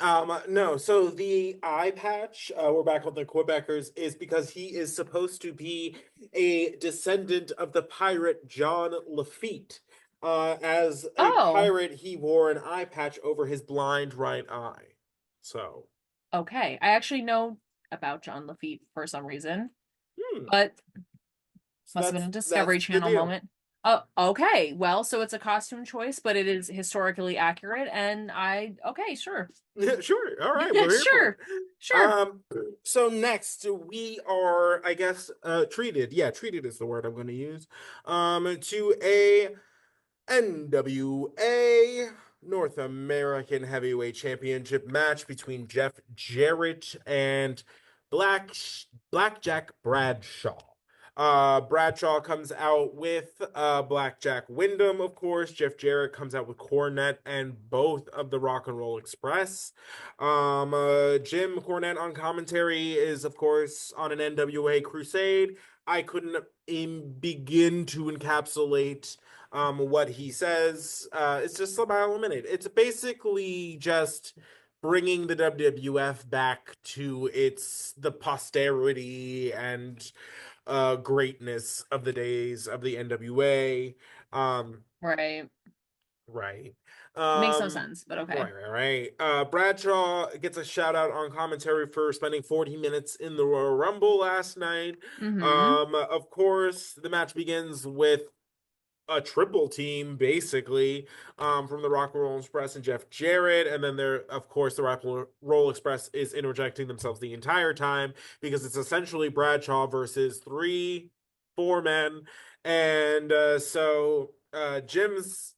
Speaker 2: No, so the eye patch, we're back on the Quebecers, is because he is supposed to be a descendant of the pirate John Lafitte. As a
Speaker 3: Oh,
Speaker 2: pirate, he wore an eye patch over his blind right eye. So,
Speaker 3: okay. I actually know about John Lafitte for some reason,
Speaker 2: hmm,
Speaker 3: but
Speaker 2: so
Speaker 3: must have been a
Speaker 2: that's
Speaker 3: Discovery
Speaker 2: the
Speaker 3: Channel
Speaker 2: deal.
Speaker 3: moment. Oh, okay. Well, so it's a costume choice, but it is historically accurate, and okay, sure.
Speaker 2: Sure. All right, we're here for it.
Speaker 3: Sure. Sure.
Speaker 2: Um, so next we are, I guess, treated. Yeah, treated is the word I'm going to use. To a NWA North American Heavyweight Championship match between Jeff Jarrett and Black Blackjack Bradshaw. Bradshaw comes out with Blackjack Wyndham, of course. Jeff Jarrett comes out with Cornette and both of the Rock and Roll Express. Jim Cornette on commentary is, of course, on an NWA crusade. I couldn't begin to encapsulate what he says. It's just about a minute. It's basically just bringing the WWF back to the posterity and greatness of the days of the NWA. Um,
Speaker 3: Right.
Speaker 2: right.
Speaker 3: Makes no sense, but okay.
Speaker 2: Right. Bradshaw gets a shout out on commentary for spending 40 minutes in the Royal Rumble last night.
Speaker 3: Mm-hmm.
Speaker 2: Of course, the match begins with a triple team basically from the Rock and Roll Express and Jeff Jarrett, and then there, of course, the Rock and Roll Express is interjecting themselves the entire time because it's essentially Bradshaw versus three, four men, and Jim's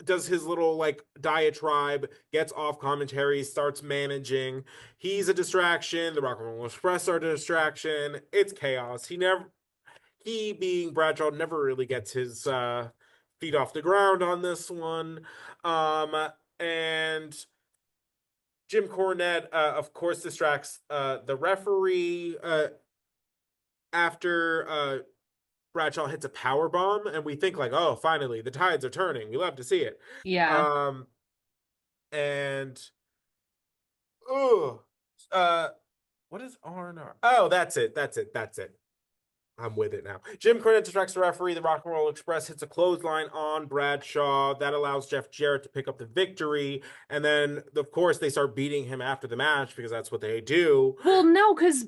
Speaker 2: does his little like diatribe, gets off commentary, starts managing. He's a distraction. The Rock and Roll Express are a distraction. It's chaos. He being Bradshaw never really gets his feet off the ground on this one. And Jim Cornette, of course, distracts the referee after Bradshaw hits a power bomb, and we think like, oh, finally, the tides are turning. We love to see it.
Speaker 3: Yeah.
Speaker 2: Um, and oh, uh, what is R&R? Oh, that's it. That's it. That's it. I'm with it now. Jim Cornette distracts the referee. The Rock and Roll Express hits a clothesline on Bradshaw. That allows Jeff Jarrett to pick up the victory. And then, of course, they start beating him after the match because that's what they do.
Speaker 3: Well, no, because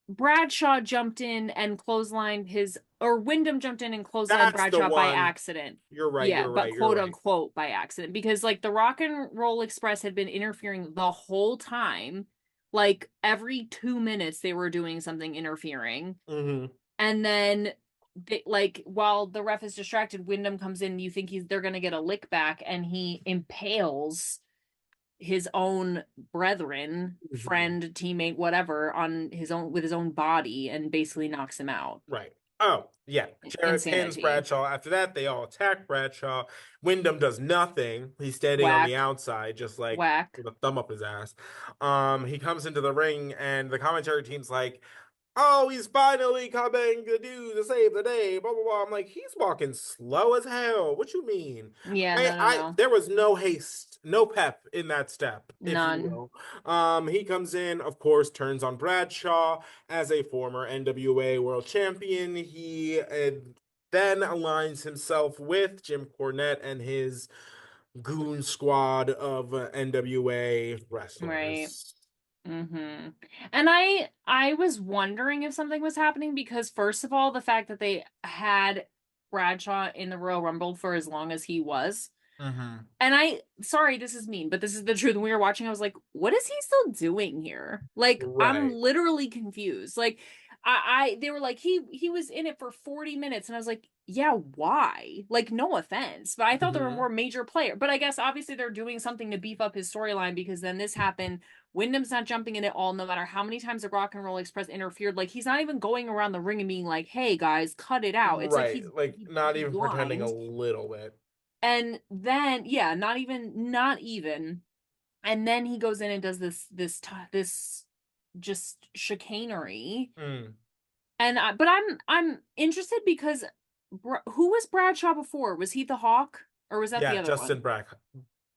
Speaker 3: Bradshaw jumped in and clotheslined his, or Wyndham jumped in and clotheslined
Speaker 2: That's the
Speaker 3: Bradshaw by
Speaker 2: one.
Speaker 3: accident.
Speaker 2: You're right.
Speaker 3: Yeah,
Speaker 2: You're
Speaker 3: but
Speaker 2: right. You're
Speaker 3: quote
Speaker 2: right.
Speaker 3: unquote by accident because like the Rock and Roll Express had been interfering the whole time. Like every 2 minutes they were doing something interfering.
Speaker 2: Mm-hmm.
Speaker 3: And then like while the ref is distracted, Wyndham comes in, you think they're gonna get a lick back, and he impales his own brethren,
Speaker 2: Mm-hmm.
Speaker 3: friend, teammate, whatever, on his own with his own body and basically knocks him out.
Speaker 2: Right. Oh, yeah. Jarrett pins
Speaker 3: Insanity.
Speaker 2: Bradshaw. After that, they all attack Bradshaw. Wyndham does nothing. He's standing on the
Speaker 3: Whack.
Speaker 2: outside, just like
Speaker 3: Whack.
Speaker 2: with a thumb up his ass. He comes into the ring, and the commentary team's like, oh, he's finally coming to save the day. Blah blah blah. I'm like, he's walking slow as hell. What you mean?
Speaker 3: Yeah,
Speaker 2: I,
Speaker 3: no, no,
Speaker 2: I
Speaker 3: no.
Speaker 2: there was no haste, no pep in that step, if you
Speaker 3: None.
Speaker 2: will. He comes in, of course, turns on Bradshaw as a former NWA World Champion. He then aligns himself with Jim Cornette and his goon squad of NWA
Speaker 3: Right.
Speaker 2: wrestlers.
Speaker 3: Mm-hmm. And I was wondering if something was happening because first of all, the fact that they had Bradshaw in the Royal Rumble for as long as he was.
Speaker 2: Mm-hmm.
Speaker 3: And sorry, this is mean, but this is the truth. When we were watching, I was like, what is he still doing here? Like, I'm
Speaker 2: Right.
Speaker 3: literally confused. Like, they were like, he was in it for 40 minutes. And I was like, yeah, why? Like, no offense, but I thought there were
Speaker 2: Mm-hmm.
Speaker 3: more major player. But I guess obviously they're doing something to beef up his storyline because then this happened. Wyndham's not jumping in at all, no matter how many times the Rock and Roll Express interfered. Like, he's not even going around the ring and being like, hey guys, cut it out. It's like
Speaker 2: Right. Like not
Speaker 3: he's
Speaker 2: even pretending a
Speaker 3: blind.
Speaker 2: little bit.
Speaker 3: And then, yeah, not even. And then he goes in and does this just chicanery.
Speaker 2: Mm.
Speaker 3: And but I'm interested because who was Bradshaw before? Was he the Hawk or was that the
Speaker 2: Yeah,
Speaker 3: other one?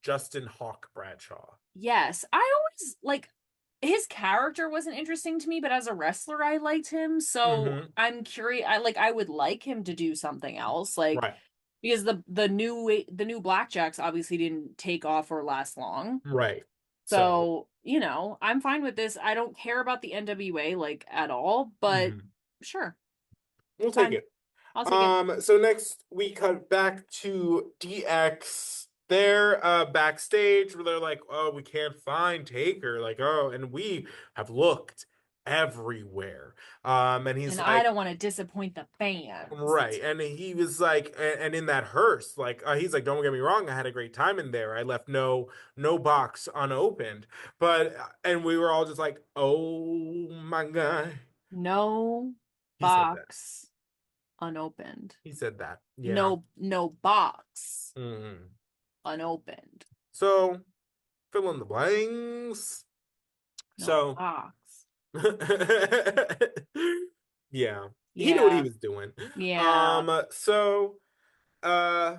Speaker 2: Justin Hawk Bradshaw.
Speaker 3: Yes. I always like his character wasn't interesting to me, but as a wrestler I liked him. So
Speaker 2: Mm-hmm.
Speaker 3: I'm curious. I would like him to do something else. Like
Speaker 2: Right.
Speaker 3: because the new Blackjacks obviously didn't take off or last long.
Speaker 2: Right. So,
Speaker 3: So, I'm fine with this. I don't care about the NWA like at all, but
Speaker 2: mhm.
Speaker 3: sure,
Speaker 2: We'll take
Speaker 3: fine.
Speaker 2: it.
Speaker 3: I'll take it.
Speaker 2: So next we cut back to DX. They're backstage where they're like, "Oh, we can't find Taker." Like, "Oh, and we have looked everywhere." And he's
Speaker 3: And I
Speaker 2: like,
Speaker 3: don't want to disappoint the fans.
Speaker 2: right. And he was like, and in that hearse, like, he's like, "Don't get me wrong, I had a great time in there. I left no box unopened." But and we were all just like, "Oh my God."
Speaker 3: No
Speaker 2: He said that.
Speaker 3: box unopened.
Speaker 2: He said that. Yeah.
Speaker 3: No box
Speaker 2: Mhm.
Speaker 3: unopened.
Speaker 2: So fill in the blanks.
Speaker 3: No
Speaker 2: So
Speaker 3: box.
Speaker 2: yeah, he knew what he
Speaker 3: Yeah.
Speaker 2: was doing.
Speaker 3: Yeah.
Speaker 2: So uh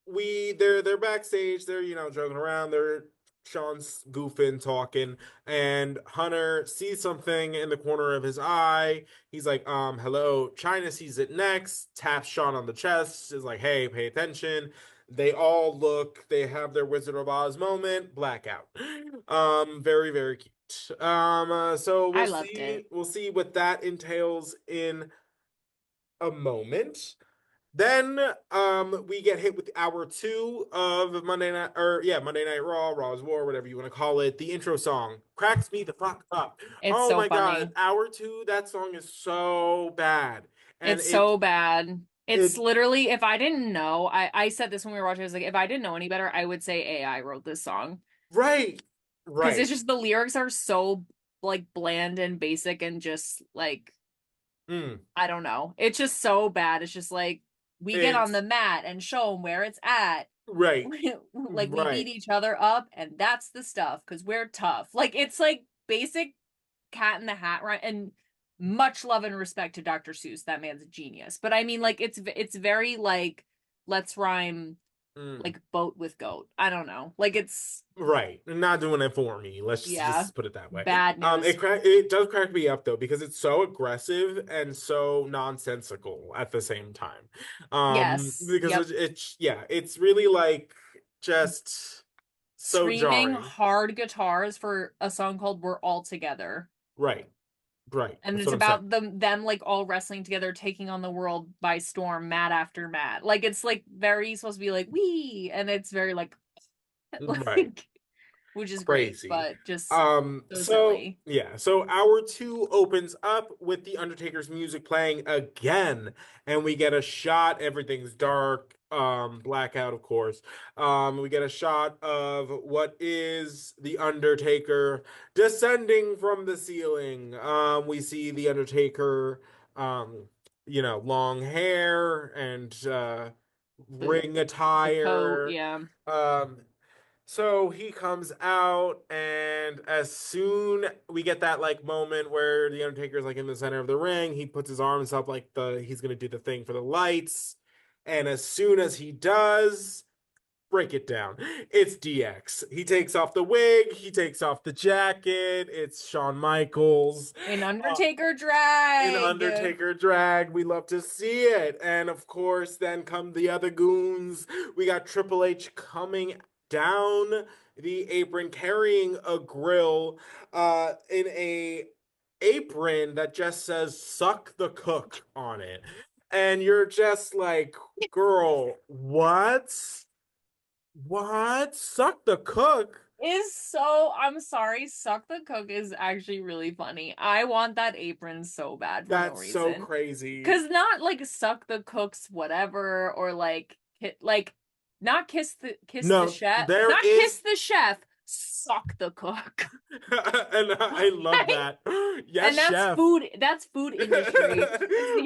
Speaker 2: they're backstage, they're joking around, they're Sean's goofing, talking, and Hunter sees something in the corner of his eye. He's like, hello. China sees it next, taps Sean on the chest, is like, hey, pay attention. They all look, they have their Wizard of Oz moment, blackout. Very, very cute. So
Speaker 3: I loved it.
Speaker 2: we'll see what that entails in a moment. Then we get hit with hour two of Monday Night, or yeah, Monday Night Raw, Raw's War, whatever you want to call it. The intro song cracks me the fuck up.
Speaker 3: It's
Speaker 2: Oh
Speaker 3: so
Speaker 2: my God,
Speaker 3: funny.
Speaker 2: hour two, that song is so bad. And
Speaker 3: It's so bad. It's
Speaker 2: it
Speaker 3: literally, if I didn't know, I said this when we were watching, I was like, if I didn't know any better, I would say AI wrote this song.
Speaker 2: right,
Speaker 3: Because it's
Speaker 2: right.
Speaker 3: just the lyrics are so like bland and basic and just like,
Speaker 2: Mm,
Speaker 3: I don't know. It's just so bad. It's just like, we get on
Speaker 2: it's
Speaker 3: the mat and show them where it's at.
Speaker 2: right,
Speaker 3: Like we beat
Speaker 2: right.
Speaker 3: each other up and that's the stuff because we're tough. Like it's like basic Cat in the Hat, right? And much love and respect to Dr. Seuss. That man's a genius. But I mean, like, it's very like, let's rhyme
Speaker 2: Mm.
Speaker 3: like boat with goat. I don't know. Like it's
Speaker 2: Right, not doing it for me. Let's
Speaker 3: yeah,
Speaker 2: just put it that way.
Speaker 3: bad news.
Speaker 2: It does crack me up though because it's so aggressive and so nonsensical at the same time.
Speaker 3: Yes.
Speaker 2: Because
Speaker 3: Yep.
Speaker 2: yeah, it's really like just so
Speaker 3: Screaming
Speaker 2: jarring.
Speaker 3: hard guitars for a song called We're All Together.
Speaker 2: Right, right.
Speaker 3: And
Speaker 2: That's
Speaker 3: it's
Speaker 2: what I'm saying.
Speaker 3: about them like all wrestling together, taking on the world by storm, mat after mat. Like it's like very supposed to be like wee, and it's very like
Speaker 2: Right.
Speaker 3: like which is great,
Speaker 2: Crazy.
Speaker 3: but just so
Speaker 2: So
Speaker 3: silly.
Speaker 2: yeah, so hour two opens up with the Undertaker's music playing again, and we get a shot. Everything's dark, blackout, of course. We get a shot of what is the Undertaker descending from the ceiling. We see the Undertaker, long hair and
Speaker 3: The
Speaker 2: ring
Speaker 3: the coat,
Speaker 2: attire.
Speaker 3: yeah.
Speaker 2: Um, so he comes out, and as soon we get that like moment where the Undertaker's like in the center of the ring, he puts his arms up like he's gonna do the thing for the lights. And as soon as he does, break it down. It's DX. He takes off the wig, he takes off the jacket. It's Shawn Michaels.
Speaker 3: In
Speaker 2: Uh,
Speaker 3: Undertaker
Speaker 2: in
Speaker 3: drag.
Speaker 2: Undertaker drag. We love to see it. And of course, then come the other goons. We got Triple H coming down the apron carrying a grill in a apron that just says suck the cook on it. And you're just like, girl, what? What? Suck the cook?
Speaker 3: Is so I'm sorry, Suck the Cook is actually really funny. I want that apron so bad for no
Speaker 2: That's so
Speaker 3: reason.
Speaker 2: crazy.
Speaker 3: Cause not like Suck the Cook's whatever or like not kiss the
Speaker 2: No,
Speaker 3: chef,
Speaker 2: there
Speaker 3: not kiss
Speaker 2: is
Speaker 3: the chef, suck the cook.
Speaker 2: and I love that. Yes,
Speaker 3: And that's
Speaker 2: chef.
Speaker 3: food industry.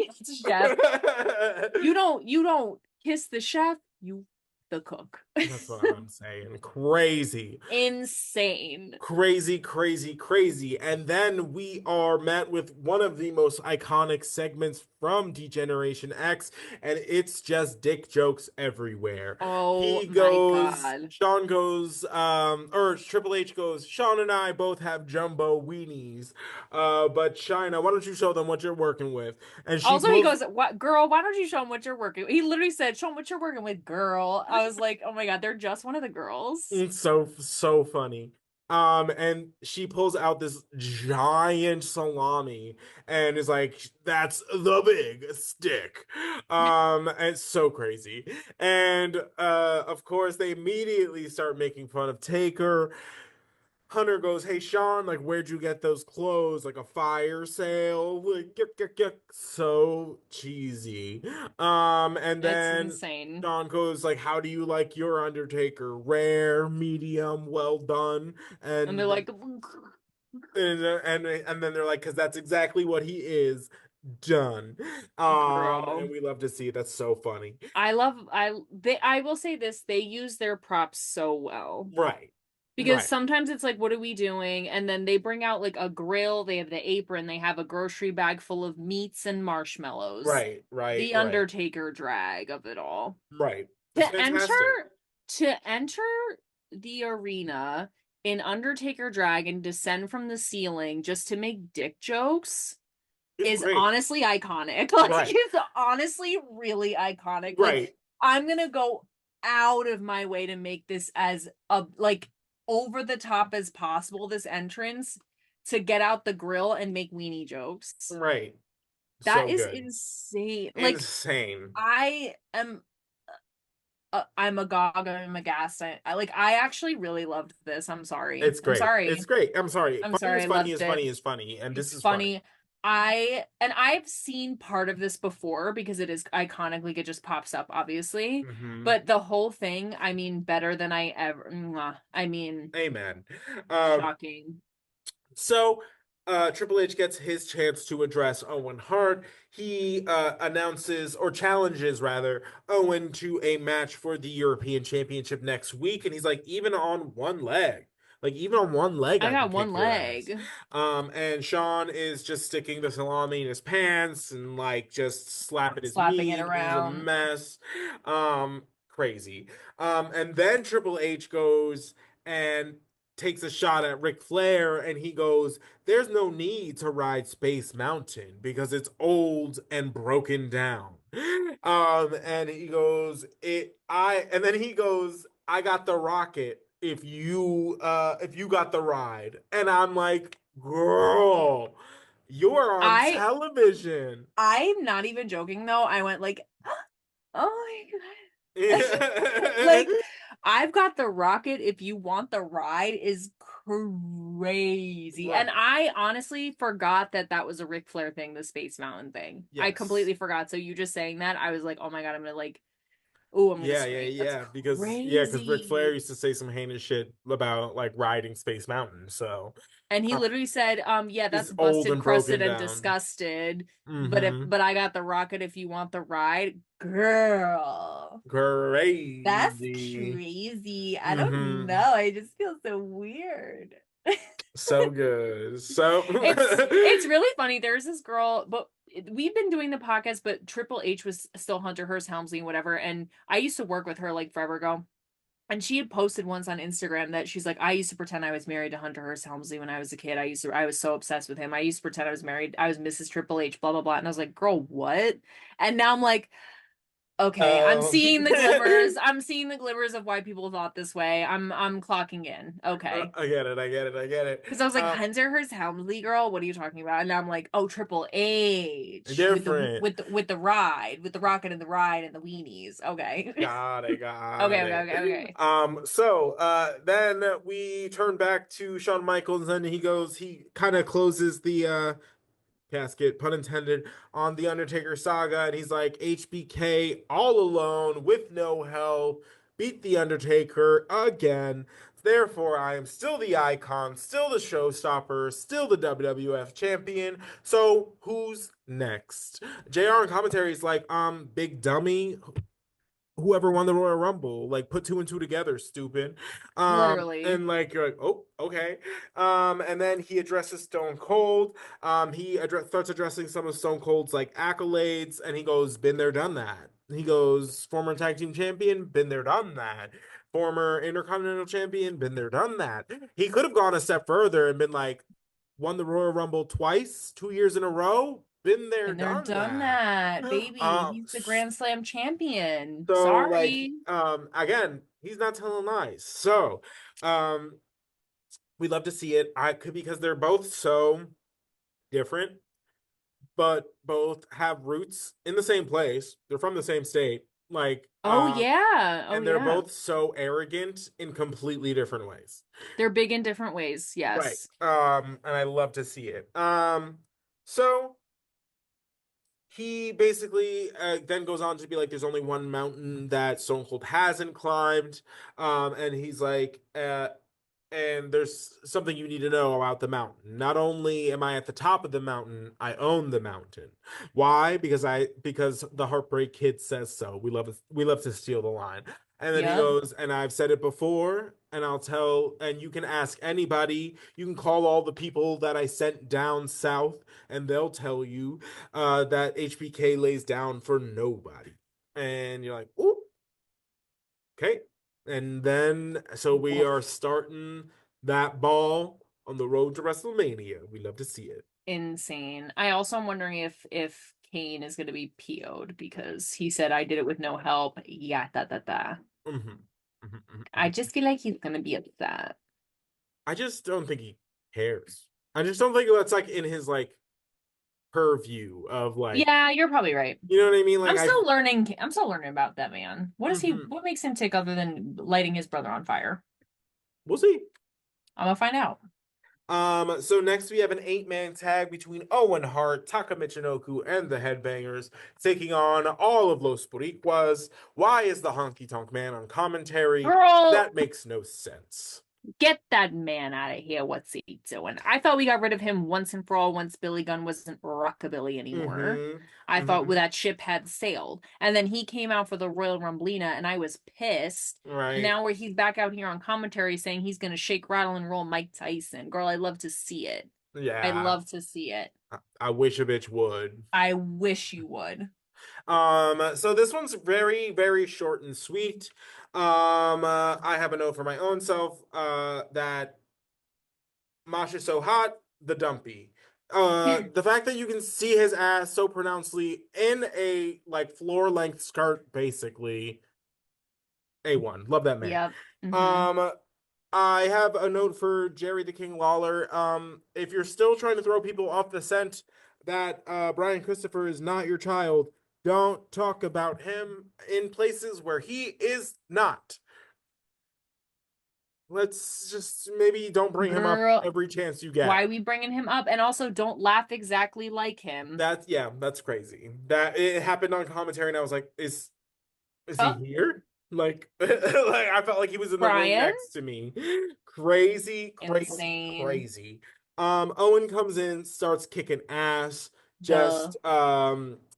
Speaker 3: It's the chef. You don't kiss the chef, you the cook.
Speaker 2: That's what I'm saying. Crazy.
Speaker 3: Insane.
Speaker 2: Crazy, crazy, crazy. And then we are met with one of the most iconic segments from Degeneration X, and it's just dick jokes everywhere.
Speaker 3: Oh
Speaker 2: He
Speaker 3: my
Speaker 2: goes,
Speaker 3: God.
Speaker 2: Sean goes, or Triple H goes, Sean and I both have jumbo weenies. But China, why don't you show them what you're working with? And she
Speaker 3: Also, he
Speaker 2: pulls
Speaker 3: goes, "What, girl? Why don't you show him what you're working?" He literally said, "Show him what you're working with, girl." I was like, "Oh my God, they're just one of the girls."
Speaker 2: it's so funny. And she pulls out this giant salami and is like, "That's the big stick." And it's so crazy. And of course, they immediately start making fun of Taker. Hunter goes, "Hey Sean, like where'd you get those clothes? Like a fire sale?" Like so cheesy. And
Speaker 3: It's
Speaker 2: then
Speaker 3: insane.
Speaker 2: Sean goes like, "How do you like your Undertaker? Rare, medium, well done?"
Speaker 3: And they're
Speaker 2: And
Speaker 3: like,
Speaker 2: and then they're like, "Because that's exactly what he is." Done. And
Speaker 3: girl.
Speaker 2: we love to see it. That's so funny.
Speaker 3: I will say this, they use their props so well.
Speaker 2: Right.
Speaker 3: Because
Speaker 2: Right.
Speaker 3: sometimes it's like, what are we doing? And then they bring out like a grill, they have the apron, they have a grocery bag full of meats and marshmallows.
Speaker 2: Right. Right.
Speaker 3: The
Speaker 2: Right.
Speaker 3: Undertaker drag of it all.
Speaker 2: Right. It's
Speaker 3: To enter
Speaker 2: fantastic.
Speaker 3: to enter the arena in Undertaker drag and descend from the ceiling just to make dick jokes
Speaker 2: It's
Speaker 3: is
Speaker 2: great.
Speaker 3: honestly iconic. Like
Speaker 2: Right.
Speaker 3: it's honestly really iconic. Like
Speaker 2: Right.
Speaker 3: I'm gonna go out of my way to make this as a like over the top as possible, this entrance, to get out the grill and make weenie jokes.
Speaker 2: Right.
Speaker 3: That
Speaker 2: So
Speaker 3: is
Speaker 2: good.
Speaker 3: insane. Like
Speaker 2: Insane.
Speaker 3: I am I'm agog, I'm aghast. I actually really loved this. I'm sorry.
Speaker 2: It's
Speaker 3: I'm
Speaker 2: great. It's
Speaker 3: sorry.
Speaker 2: great. I'm sorry.
Speaker 3: I'm
Speaker 2: Funny
Speaker 3: sorry.
Speaker 2: is
Speaker 3: I
Speaker 2: funny
Speaker 3: loved
Speaker 2: is
Speaker 3: it.
Speaker 2: funny is funny. And this
Speaker 3: It's
Speaker 2: is funny.
Speaker 3: funny. I've seen part of this before because it is iconic, like it just pops up, obviously.
Speaker 2: Mm-hmm.
Speaker 3: But the whole thing, I mean, better than I ever. I mean,
Speaker 2: Amen. Um,
Speaker 3: shocking.
Speaker 2: So Triple H gets his chance to address Owen Hart. He announces or challenges rather Owen to a match for the European Championship next week, and he's like, even on one leg. Like even on one leg,
Speaker 3: I
Speaker 2: I can
Speaker 3: got one
Speaker 2: kick your ass.
Speaker 3: leg.
Speaker 2: And Sean is just sticking the salami in his pants and like just slapping his
Speaker 3: Slapping it
Speaker 2: meat. It is a
Speaker 3: around.
Speaker 2: mess. Crazy. And then Triple H goes and takes a shot at Ric Flair and he goes, "There's no need to ride Space Mountain because it's old and broken down." And he goes, and then he goes, "I got the rocket if you got the ride." And I'm like, "Girl, you are on
Speaker 3: I
Speaker 2: television."
Speaker 3: I'm not even joking though. I went like, oh my God.
Speaker 2: Yeah.
Speaker 3: Like, I've got the rocket if you want the ride is crazy. And
Speaker 2: Right.
Speaker 3: I honestly forgot that that was a Ric Flair thing, the Space Mountain thing. I
Speaker 2: Yes.
Speaker 3: completely forgot. So you just saying that, I was like, oh my God, I'm gonna like, oh, I'm gonna
Speaker 2: Yeah, yeah,
Speaker 3: scream. That's
Speaker 2: yeah. Because Ric Flair
Speaker 3: crazy.
Speaker 2: used to say some heinous shit about like riding Space Mountain. So
Speaker 3: And he
Speaker 2: uh,
Speaker 3: literally said, yeah, that's
Speaker 2: it's old
Speaker 3: busted,
Speaker 2: and
Speaker 3: crusted,
Speaker 2: broken
Speaker 3: and
Speaker 2: down.
Speaker 3: disgusted.
Speaker 2: Mm-hmm.
Speaker 3: But I got the rocket if you want the ride. Girl. That's
Speaker 2: Crazy.
Speaker 3: crazy. I don't
Speaker 2: Mm-hmm.
Speaker 3: know. I just feel so weird.
Speaker 2: So good. So
Speaker 3: It's really funny. There's this girl, but we've been doing the podcast, but Triple H was still Hunter Hearst Helmsley and whatever. And I used to work with her like forever ago. And she had posted once on Instagram that she's like, I used to pretend I was married to Hunter Hearst Helmsley when I was a kid. I was so obsessed with him. I used to pretend I was married. I was Mrs. Triple H, blah, blah, blah. And I was like, girl, what? And now I'm like, okay, I'm
Speaker 2: um
Speaker 3: seeing the glimmers. I'm seeing the glimmers of why people thought this way. I'm clocking in. Okay.
Speaker 2: I get it, I get it, I get it.
Speaker 3: Because I was like, Hunter Helmsley girl, what are you talking about? And now I'm like, oh, Triple H with
Speaker 2: Different.
Speaker 3: the ride, with the rocket and the ride and the weenies. Okay.
Speaker 2: Got it,
Speaker 3: Okay,
Speaker 2: got
Speaker 3: okay,
Speaker 2: it.
Speaker 3: okay, okay.
Speaker 2: Then we turn back to Shawn Michaels and he kind of closes the casket, pun intended, on the Undertaker saga, and he's like, HBK all alone with no help, beat the Undertaker again. Therefore, I am still the icon, still the showstopper, still the WWF champion. So who's next? JR in commentary is like, big dummy. whoever won the Royal Rumble. Like, put two and two together, stupid.
Speaker 3: Literally.
Speaker 2: And like you're like, oh, okay. And then he addresses Stone Cold. Starts addressing some of Stone Cold's like accolades, and he goes, "Been there, done that." He goes, "Former tag team champion, been there, done that. Former Intercontinental champion, been there, done that." He could have gone a step further and been like, "Won the Royal Rumble twice, 2 years in a row. Been there,
Speaker 3: And they're
Speaker 2: done
Speaker 3: done
Speaker 2: that."
Speaker 3: that, baby.
Speaker 2: Um,
Speaker 3: He's the Grand Slam champion.
Speaker 2: so like
Speaker 3: Sorry.
Speaker 2: again, he's not telling lies. So um we love to see it. I could because they're both so different, but both have roots in the same place. They're from the same state. Like
Speaker 3: Oh yeah. Oh
Speaker 2: and they're
Speaker 3: yeah.
Speaker 2: both so arrogant in completely different ways.
Speaker 3: They're big in different ways.
Speaker 2: Right.
Speaker 3: Yes.
Speaker 2: And I love to see it. So he basically then goes on to be like, there's only one mountain that Stone Cold hasn't climbed. And he's like, and there's something you need to know about the mountain. Not only am I at the top of the mountain, I own the mountain. Why? Because the Heartbreak Kid says so. We love to steal the line. And then he
Speaker 3: Yep.
Speaker 2: goes, and I've said it before, and I'll tell, and you can ask anybody, you can call all the people that I sent down south, and they'll tell you that HBK lays down for nobody. And you're like, ooh, okay. And then, so we are starting that ball on the road to WrestleMania. We love to see it.
Speaker 3: Insane. I also am wondering if Kane is going to be PO'd because he said I did it with no help. Yeah, da.
Speaker 2: Mm-hmm. Mm-hmm, mm-hmm,
Speaker 3: I
Speaker 2: mm-hmm.
Speaker 3: just feel like he's going to be upset.
Speaker 2: I just don't think he cares. I just don't think that's like in his like purview of like,
Speaker 3: Yeah, you're probably right.
Speaker 2: you know what I mean? Like
Speaker 3: I'm
Speaker 2: I,
Speaker 3: still learning. I'm still learning about that man.
Speaker 2: mm-hmm.
Speaker 3: What makes him tick other than lighting his brother on fire?
Speaker 2: We'll see.
Speaker 3: I'm gonna find out.
Speaker 2: So next we have an 8-man tag between Owen Hart, Taka Michinoku, and the Headbangers, taking on all of Los Boricuas. Why is the Honky Tonk Man on commentary?
Speaker 3: Girl,
Speaker 2: That makes no sense.
Speaker 3: get that man out of here. What's he doing? I thought we got rid of him once and for all once Billy Gunn wasn't rockabilly anymore.
Speaker 2: Mm-hmm.
Speaker 3: I thought
Speaker 2: Mm-hmm.
Speaker 3: that ship had sailed. And then he came out for the Royal Rumblina and I was pissed. And
Speaker 2: Right.
Speaker 3: now where he's back out here on commentary saying he's gonna shake, rattle, and roll Mike Tyson. Girl, I love to see it. I
Speaker 2: Yeah.
Speaker 3: love to see it.
Speaker 2: I wish a bitch would.
Speaker 3: I wish you would.
Speaker 2: So this one's very, very short and sweet. I have a note for my own self, that Masha's so hot, the dumpy. The fact that you can see his ass so pronouncedly in a like floor length skirt, basically, A1. Love that man.
Speaker 3: Yep. Mm-hmm.
Speaker 2: Um, I have a note for Jerry the King Lawler. If you're still trying to throw people off the scent that Brian Christopher is not your child, don't talk about him in places where he is not. Let's just maybe don't bring him up
Speaker 3: Girl,
Speaker 2: every chance you
Speaker 3: why
Speaker 2: get.
Speaker 3: are we bringing him up? And also don't laugh exactly like him.
Speaker 2: That's yeah, that's crazy. That it happened on commentary, and I was like, is he
Speaker 3: Oh,
Speaker 2: here? Like, like I felt like he was in the room
Speaker 3: Brian?
Speaker 2: next to me. Crazy, crazy,
Speaker 3: Insane.
Speaker 2: crazy. Owen comes in, starts kicking ass,
Speaker 3: Duh.
Speaker 2: just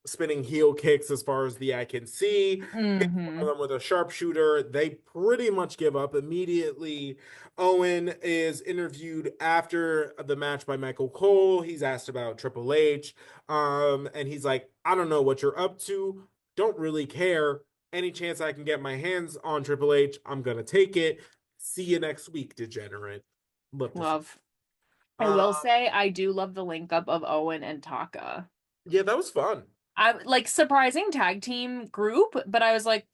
Speaker 2: spinning heel kicks as far as the eye can see. Hits one of
Speaker 3: Mm-hmm.
Speaker 2: them with a sharpshooter. They pretty much give up immediately. Owen is interviewed after the match by Michael Cole. He's asked about Triple H. And he's like, I don't know what you're up to. Don't really care. Any chance I can get my hands on Triple H, I'm gonna take it. See you next week, degenerate. Love to see.
Speaker 3: Love. I
Speaker 2: Uh,
Speaker 3: will say I do love the link up of Owen and Taka.
Speaker 2: yeah, that was fun.
Speaker 3: I like surprising tag team group, but I was like,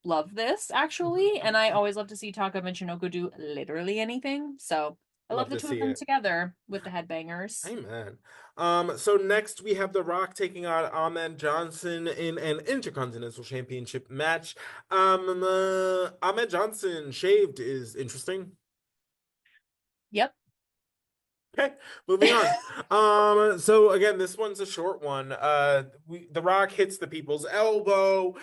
Speaker 3: love this actually. And I always love to see Taka and Michinoku do literally anything. So I love
Speaker 2: Love
Speaker 3: the
Speaker 2: to
Speaker 3: two of
Speaker 2: see
Speaker 3: them
Speaker 2: it.
Speaker 3: together with the headbangers.
Speaker 2: Amen. So next we have The Rock taking on Ahmed Johnson in an Intercontinental Championship match. Ahmed Johnson shaved is interesting.
Speaker 3: Yep.
Speaker 2: Okay, moving on. So again, this one's a short one. The Rock hits the people's elbow.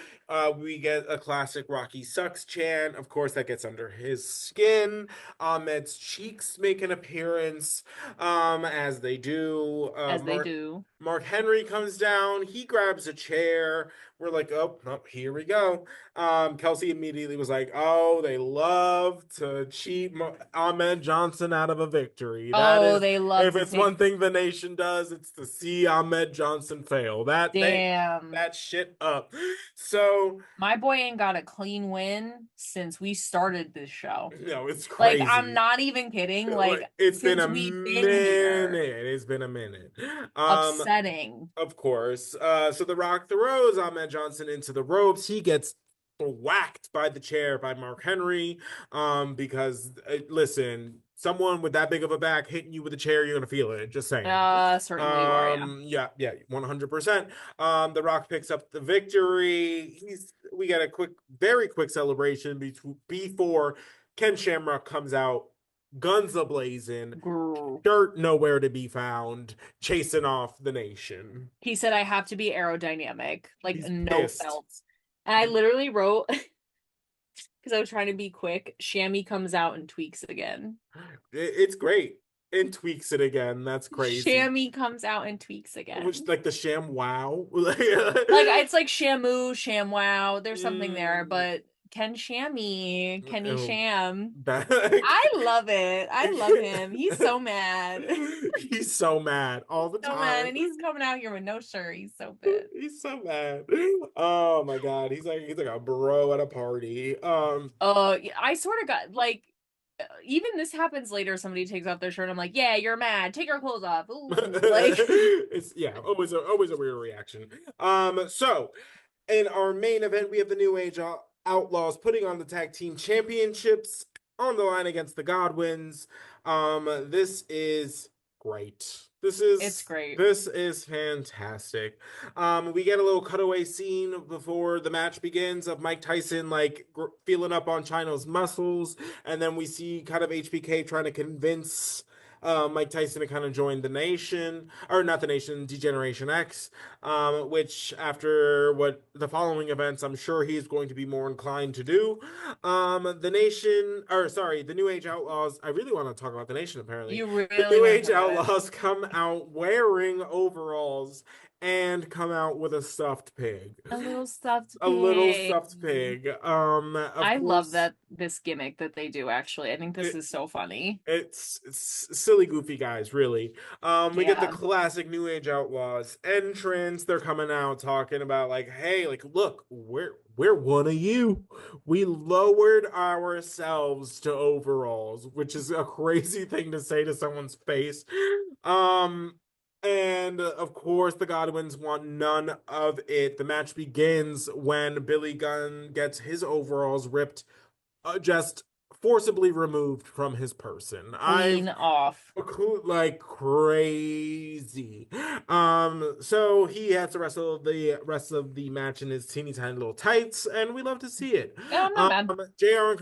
Speaker 2: We get a classic Rocky sucks chant. Of course, that gets under his skin. Ahmed's cheeks make an appearance, as they do.
Speaker 3: As they do.
Speaker 2: Mark Henry comes down. He grabs a chair. We're like, oh, oh, here we go. Kelsey immediately was like, "Oh, they love to cheat Ahmed Johnson out of a victory. That
Speaker 3: Oh,
Speaker 2: is,
Speaker 3: they love
Speaker 2: if
Speaker 3: to
Speaker 2: it's
Speaker 3: take.
Speaker 2: one thing the nation does, it's to see Ahmed Johnson fail. They
Speaker 3: Damn.
Speaker 2: that shit up." So,
Speaker 3: My boy ain't got a clean win since we started this show.
Speaker 2: no, it's
Speaker 3: Like, I'm
Speaker 2: crazy.
Speaker 3: not even kidding. Like,
Speaker 2: Like it's been
Speaker 3: since
Speaker 2: a
Speaker 3: we've been here.
Speaker 2: minute. It's been a minute. Um,
Speaker 3: Upsetting.
Speaker 2: Of course. So The Rock throws Ahmed Johnson into the ropes. He gets whacked by the chair by Mark Henry. Because listen, someone with that big of a back hitting you with a chair, you're gonna feel it. Just saying.
Speaker 3: Certainly you are, yeah.
Speaker 2: Yeah, 100%. The Rock picks up the victory. We get a very quick celebration before Ken Shamrock comes out, guns ablazing, dirt nowhere to be found, chasing off the nation.
Speaker 3: He said I have to be aerodynamic, like
Speaker 2: He's
Speaker 3: no
Speaker 2: pissed.
Speaker 3: felts. And I literally wrote, because I was trying to be quick, Shammy comes out and tweaks again.
Speaker 2: It's great. And tweaks it again. That's crazy.
Speaker 3: Shammy comes out and tweaks again.
Speaker 2: Which, like the sham wow.
Speaker 3: Like it's like Shamu, Sham Wow. There's something there, but Kenny Sham. I love it. I love him. He's so mad.
Speaker 2: He's so mad all the time.
Speaker 3: Mad, and he's coming out here with no shirt. He's so bad.
Speaker 2: He's so mad. Oh my god. He's like a bro at a party.
Speaker 3: I sort of got like, even this happens later. Somebody takes off their shirt. I'm like, yeah, you're mad. Take your clothes off. Ooh. Like,
Speaker 2: it's always a weird reaction. So in our main event, we have the New Age Outlaws putting on the tag team championships on the line against the Godwins. This is great. It's great. This is fantastic. We get a little cutaway scene before the match begins of Mike Tyson like feeling up on Chino's muscles, and then we see kind of HBK trying to convince Mike Tyson to kind of join the Nation, or not the Nation, Degeneration X, which after what the following events, I'm sure he's going to be more inclined to do. The New Age Outlaws. I really want to talk about the Nation, apparently. The New Age Outlaws come out wearing overalls and come out with a stuffed pig.
Speaker 3: A little stuffed
Speaker 2: pig.
Speaker 3: I love this gimmick that they do, actually. I think this is so funny.
Speaker 2: It's silly, goofy guys, really. We get the classic New Age Outlaws entrance. They're coming out talking about like, hey, like, look, we're one of you. We lowered ourselves to overalls, which is a crazy thing to say to someone's face. And of course, the Godwins want none of it. The match begins when Billy Gunn gets his overalls ripped, just forcibly removed from his person.
Speaker 3: Clean off.
Speaker 2: Like crazy. So he has the rest of the match in his teeny tiny little tights, and we love to see it.
Speaker 3: Yeah, not bad.
Speaker 2: JR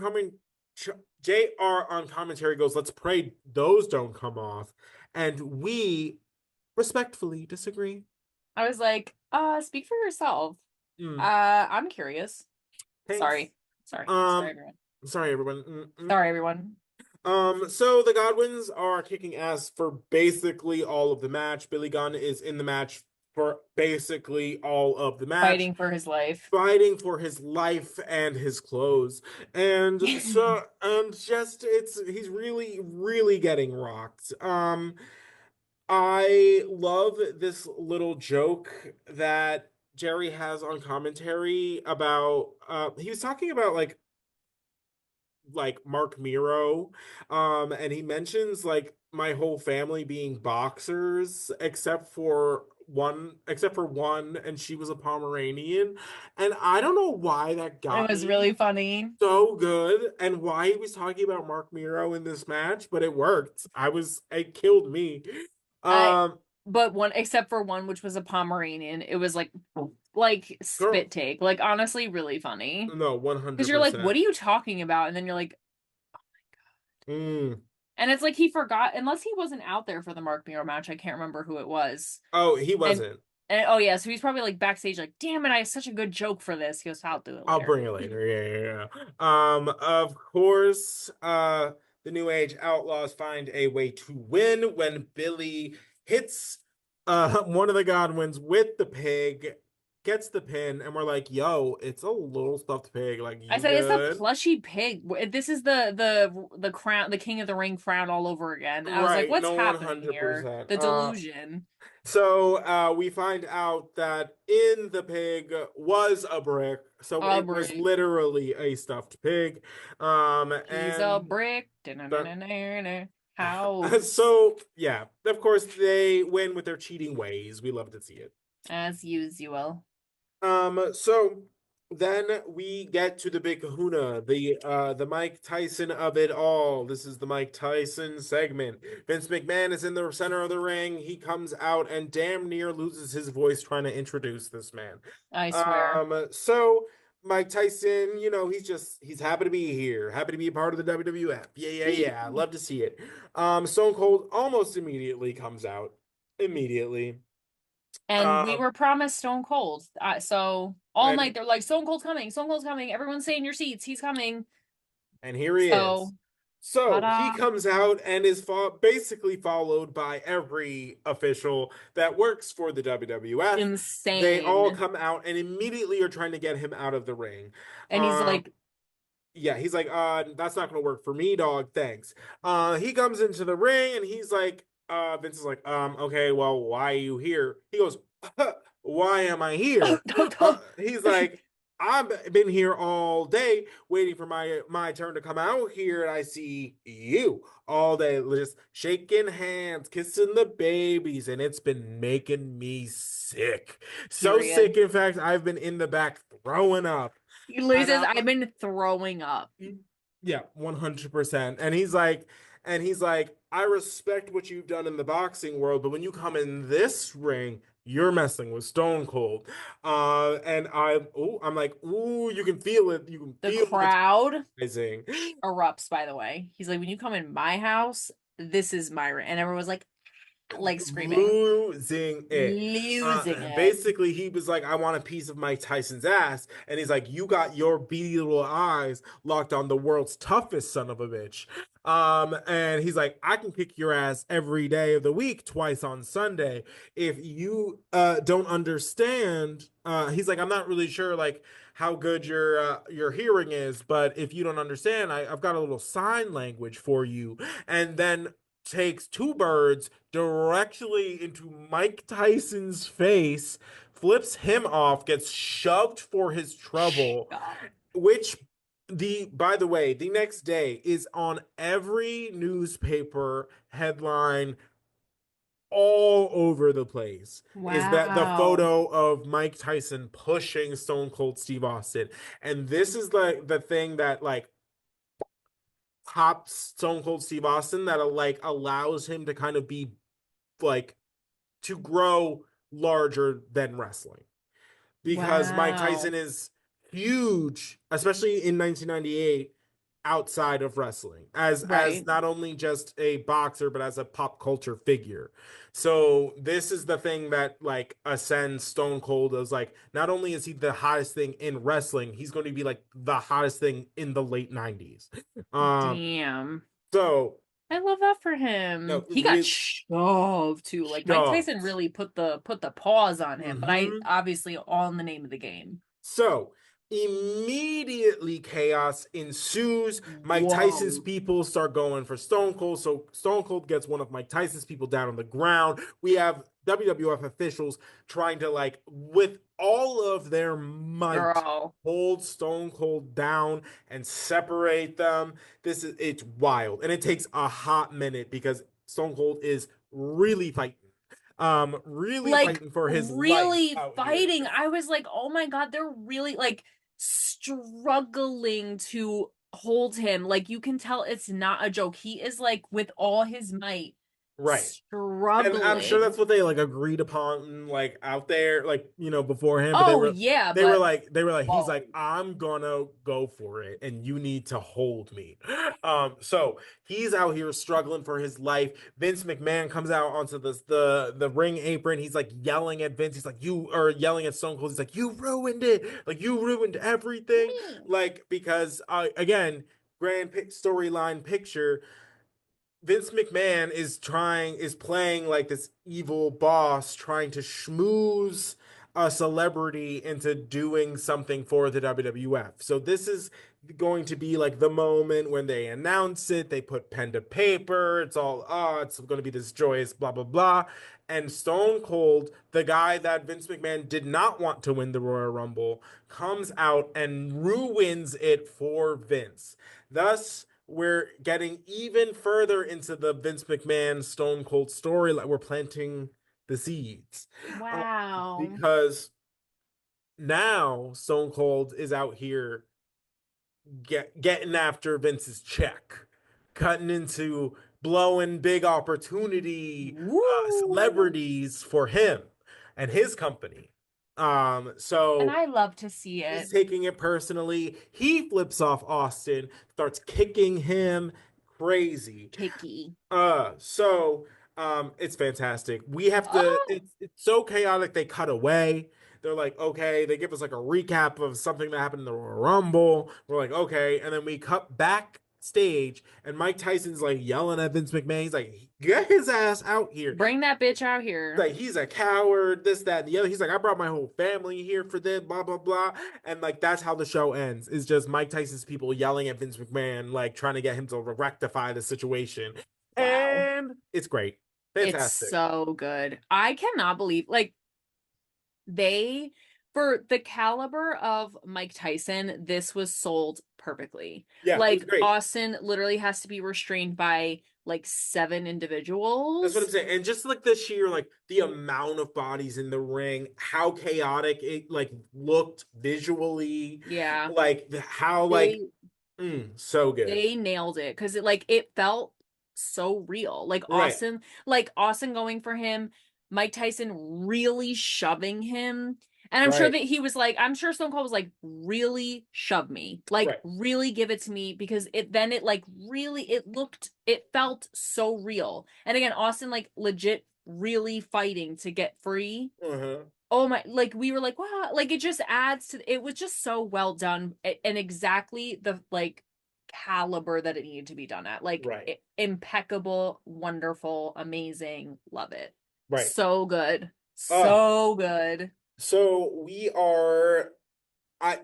Speaker 2: on commentary goes, "Let's pray those don't come off," and we respectfully disagree.
Speaker 3: I was like, speak for yourself. I'm curious.
Speaker 2: Thanks.
Speaker 3: Sorry, everyone.
Speaker 2: Sorry, everyone.
Speaker 3: Sorry, everyone.
Speaker 2: So the Godwins are kicking ass for basically all of the match. Billy Gunn is in the match for basically all of the match.
Speaker 3: Fighting for his life
Speaker 2: and his clothes. And so, he's really, really getting rocked. I love this little joke that Jerry has on commentary about, he was talking about like Marc Mero, and he mentions like my whole family being boxers except for one, and she was a Pomeranian, and I don't know why that got
Speaker 3: it was really funny,
Speaker 2: so good, and why he was talking about Marc Mero in this match, but it worked. It killed me.
Speaker 3: But one, except for one, which was a Pomeranian, it was like spit take. Like, honestly, really funny.
Speaker 2: No, 100%.
Speaker 3: Because you're like, what are you talking about? And then you're like, oh my god. And it's like he forgot, unless he wasn't out there for the Marc Mero match. I can't remember who it was.
Speaker 2: Oh, he
Speaker 3: And,
Speaker 2: wasn't.
Speaker 3: oh yeah, so he's probably like backstage, like, damn it, I have such a good joke for this. He goes, I'll do it
Speaker 2: I'll
Speaker 3: later.
Speaker 2: bring it later. Yeah, yeah, yeah. Of course, the New Age Outlaws find a way to win when Billy hits one of the Godwins with the pig, gets the pin, and we're like, yo, it's a little stuffed pig. Like,
Speaker 3: I
Speaker 2: you
Speaker 3: said it's a
Speaker 2: good?
Speaker 3: plushy pig. This is the crown, the King of the Ring crown all over again. I was like,
Speaker 2: Right,
Speaker 3: what's
Speaker 2: no,
Speaker 3: happening here?
Speaker 2: 100%.
Speaker 3: The delusion.
Speaker 2: So we find out that in the pig was a brick, so
Speaker 3: A
Speaker 2: it was
Speaker 3: brick.
Speaker 2: literally a stuffed pig.
Speaker 3: He's a
Speaker 2: And
Speaker 3: brick.
Speaker 2: the,
Speaker 3: House.
Speaker 2: so yeah, of course they win with their cheating ways. We love to see it.
Speaker 3: As usual.
Speaker 2: So then we get to the big kahuna, the Mike Tyson of it all. This is the Mike Tyson segment. Vince McMahon is in the center of the ring. He comes out and damn near loses his voice trying to introduce this man.
Speaker 3: I swear.
Speaker 2: So Mike Tyson, he's happy to be here, happy to be a part of the WWF. Yeah, yeah, yeah. Love to see it. Stone Cold almost immediately comes out. Immediately.
Speaker 3: And we
Speaker 2: Um,
Speaker 3: were promised Stone Cold. So all night
Speaker 2: and
Speaker 3: they're like, Stone Cold's coming, Stone Cold's coming. Everyone stay in your seats. He's coming.
Speaker 2: And here he is.
Speaker 3: So,
Speaker 2: So he
Speaker 3: ta-da.
Speaker 2: comes out and is basically followed by every official that works for the WWF. They all
Speaker 3: Insane.
Speaker 2: come out and immediately are trying to get him out of the ring.
Speaker 3: And he's
Speaker 2: Um,
Speaker 3: like,
Speaker 2: yeah, he's like, that's not gonna work for me, dog. Thanks. He comes into the ring and he's like, Vince is like, okay, well, why are you here? He goes, why am I
Speaker 3: oh,
Speaker 2: here?
Speaker 3: no, no.
Speaker 2: He's like, I've been here all day waiting for my turn to come out here, and I see you all day just shaking hands, kissing the babies, and it's been making me sick. So sick,
Speaker 3: Period.
Speaker 2: in fact, I've been in the back throwing up.
Speaker 3: He
Speaker 2: And
Speaker 3: loses. I've been throwing up.
Speaker 2: yeah, 100%. And he's like, I respect what you've done in the boxing world, but when you come in this ring, you're messing with Stone Cold. And I'm like, ooh, you can feel it. You can
Speaker 3: The
Speaker 2: feel it
Speaker 3: crowd
Speaker 2: rising.
Speaker 3: erupts, by the way. He's like, when you come in my house, this is my ring. And everyone was like screaming,
Speaker 2: Losing it.
Speaker 3: losing it.
Speaker 2: Basically, he was like, I want a piece of Mike Tyson's ass. And he's like, you got your beady little eyes locked on the world's toughest son of a bitch. And he's like, I can kick your ass every day of the week, twice on Sunday. If you don't understand, he's like, I'm not really sure like how good your hearing is, but if you don't understand, I've got a little sign language for you. And then takes two birds directly into Mike Tyson's face, flips him off, gets shoved for his trouble,
Speaker 3: Stop.
Speaker 2: which by the way, the next day is on every newspaper headline all over the place. Is that the
Speaker 3: Wow.
Speaker 2: photo of Mike Tyson pushing Stone Cold Steve Austin? And this is the thing that like pops Stone Cold Steve Austin that like allows him to kind of be like to grow larger than wrestling because Mike
Speaker 3: Wow.
Speaker 2: Tyson is huge, especially in 1998 outside of wrestling as
Speaker 3: Right.
Speaker 2: not only just a boxer but as a pop culture figure. So this is the thing that like ascends Stone Cold as like not only is he the hottest thing in wrestling, he's going to be like the hottest thing in the late 90s. Um
Speaker 3: Damn.
Speaker 2: so
Speaker 3: I love that for
Speaker 2: no
Speaker 3: him. He got
Speaker 2: real
Speaker 3: shoved too. Like Mike Tyson
Speaker 2: shocked.
Speaker 3: really put the paws on him, but I
Speaker 2: Mm-hmm.
Speaker 3: obviously all in the name of the game.
Speaker 2: So immediately chaos ensues. Mike Tyson's
Speaker 3: Whoa.
Speaker 2: people start going for Stone Cold. So Stone Cold gets one of Mike Tyson's people down on the ground. We have WWF officials trying to, like, with all of their might,
Speaker 3: Girl.
Speaker 2: hold Stone Cold down and separate them. It's wild. And it takes a hot minute because Stone Cold is really fighting. Really
Speaker 3: Like
Speaker 2: fighting for his life
Speaker 3: really
Speaker 2: out here.
Speaker 3: fighting. I was like, oh my God, they're really like struggling to hold him. Like you can tell it's not a joke. He is like with all his might
Speaker 2: Right. And I'm sure that's
Speaker 3: struggling.
Speaker 2: what they like agreed upon, like out there, like beforehand. But
Speaker 3: Oh yeah, but
Speaker 2: they were like, he's
Speaker 3: whoa.
Speaker 2: like, I'm gonna go for it, and you need to hold me. So he's out here struggling for his life. Vince McMahon comes out onto the ring apron. He's like yelling at Vince. He's like, you are yelling at Stone Cold. He's like, you ruined it. Like you ruined everything.
Speaker 3: Me.
Speaker 2: Like because again, grand storyline picture. Vince McMahon is playing like this evil boss trying to schmooze a celebrity into doing something for the WWF. So this is going to be like the moment when they announce it, they put pen to paper, it's all it's going to be this joyous blah blah blah. And Stone Cold, the guy that Vince McMahon did not want to win the Royal Rumble, comes out and ruins it for Vince. Thus, we're getting even further into the Vince McMahon Stone Cold story. Like we're planting the seeds.
Speaker 3: Wow.
Speaker 2: Because now Stone Cold is out here getting after Vince's check, cutting into blowing big opportunity
Speaker 3: Woo.
Speaker 2: celebrities for him and his company.
Speaker 3: And
Speaker 2: So
Speaker 3: I love to see
Speaker 2: he's
Speaker 3: it.
Speaker 2: taking it personally. He flips off Austin, starts kicking him crazy.
Speaker 3: Kicky.
Speaker 2: So it's fantastic. We have to
Speaker 3: Oh,
Speaker 2: it's so chaotic they cut away. They're like, okay, they give us like a recap of something that happened in the Royal Rumble. We're like, okay, and then we cut backstage and Mike Tyson's like yelling at Vince McMahon. He's like, get his ass out here.
Speaker 3: bring that bitch out here.
Speaker 2: Like he's a coward, this, that, and the other. He's like, I brought my whole family here for this, blah, blah, blah. And like that's how the show ends. Is just Mike Tyson's people yelling at Vince McMahon, like trying to get him to rectify the situation.
Speaker 3: Wow.
Speaker 2: And it's great.
Speaker 3: It's
Speaker 2: Fantastic.
Speaker 3: so good. I cannot believe like they for the caliber of Mike Tyson, this was sold perfectly.
Speaker 2: Yeah, it was
Speaker 3: Like
Speaker 2: great.
Speaker 3: Austin literally has to be restrained by like 7
Speaker 2: That's what I'm
Speaker 3: individuals.
Speaker 2: saying. And just like the sheer, like the amount of bodies in the ring, how chaotic it like looked visually,
Speaker 3: Yeah.
Speaker 2: like how like
Speaker 3: They
Speaker 2: so good.
Speaker 3: they nailed it because it felt so real.
Speaker 2: Right,
Speaker 3: Like Austin going for him, Mike Tyson really shoving him. And I'm sure
Speaker 2: right,
Speaker 3: that he was like, I'm sure Stone Cold was like, really shove me. Like,
Speaker 2: right.
Speaker 3: really give it to me because it like really it felt so real. And again, Austin like legit really fighting to get free.
Speaker 2: Uh-huh.
Speaker 3: Oh my, like we were like, wow, like it just adds to it was just so well done and exactly the like caliber that it needed to be done at. Like
Speaker 2: Right,
Speaker 3: impeccable, wonderful, amazing, love it.
Speaker 2: right.
Speaker 3: So good.
Speaker 2: Uh,
Speaker 3: So good.
Speaker 2: so we are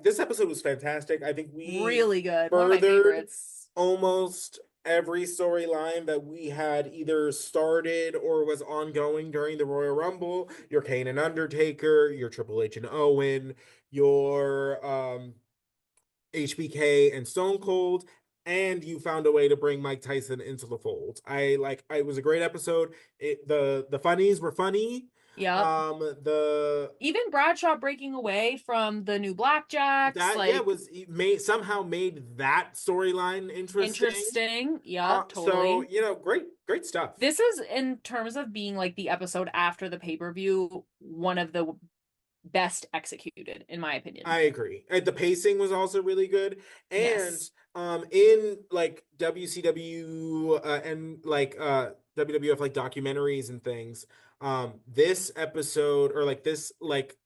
Speaker 2: this episode was fantastic. I think we
Speaker 3: Really good. One of my
Speaker 2: furthered
Speaker 3: favorites.
Speaker 2: almost every storyline that we had either started or was ongoing during the Royal Rumble. Your Kane and Undertaker, your Triple H and Owen, your HBK and Stone Cold, and you found a way to bring Mike Tyson into the fold. It was a great episode. The funnies were funny.
Speaker 3: Yep.
Speaker 2: The
Speaker 3: Even Bradshaw breaking away from the new Blackjacks,
Speaker 2: that yeah
Speaker 3: like
Speaker 2: was made somehow made that storyline interesting.
Speaker 3: interesting. Yep,
Speaker 2: So
Speaker 3: totally.
Speaker 2: great stuff.
Speaker 3: This is in terms of being like the episode after the pay-per-view, one of the best executed, in my opinion.
Speaker 2: I agree. The pacing was also really good, and
Speaker 3: Yes.
Speaker 2: in like WCW and like WWF like documentaries and things, this episode or like this like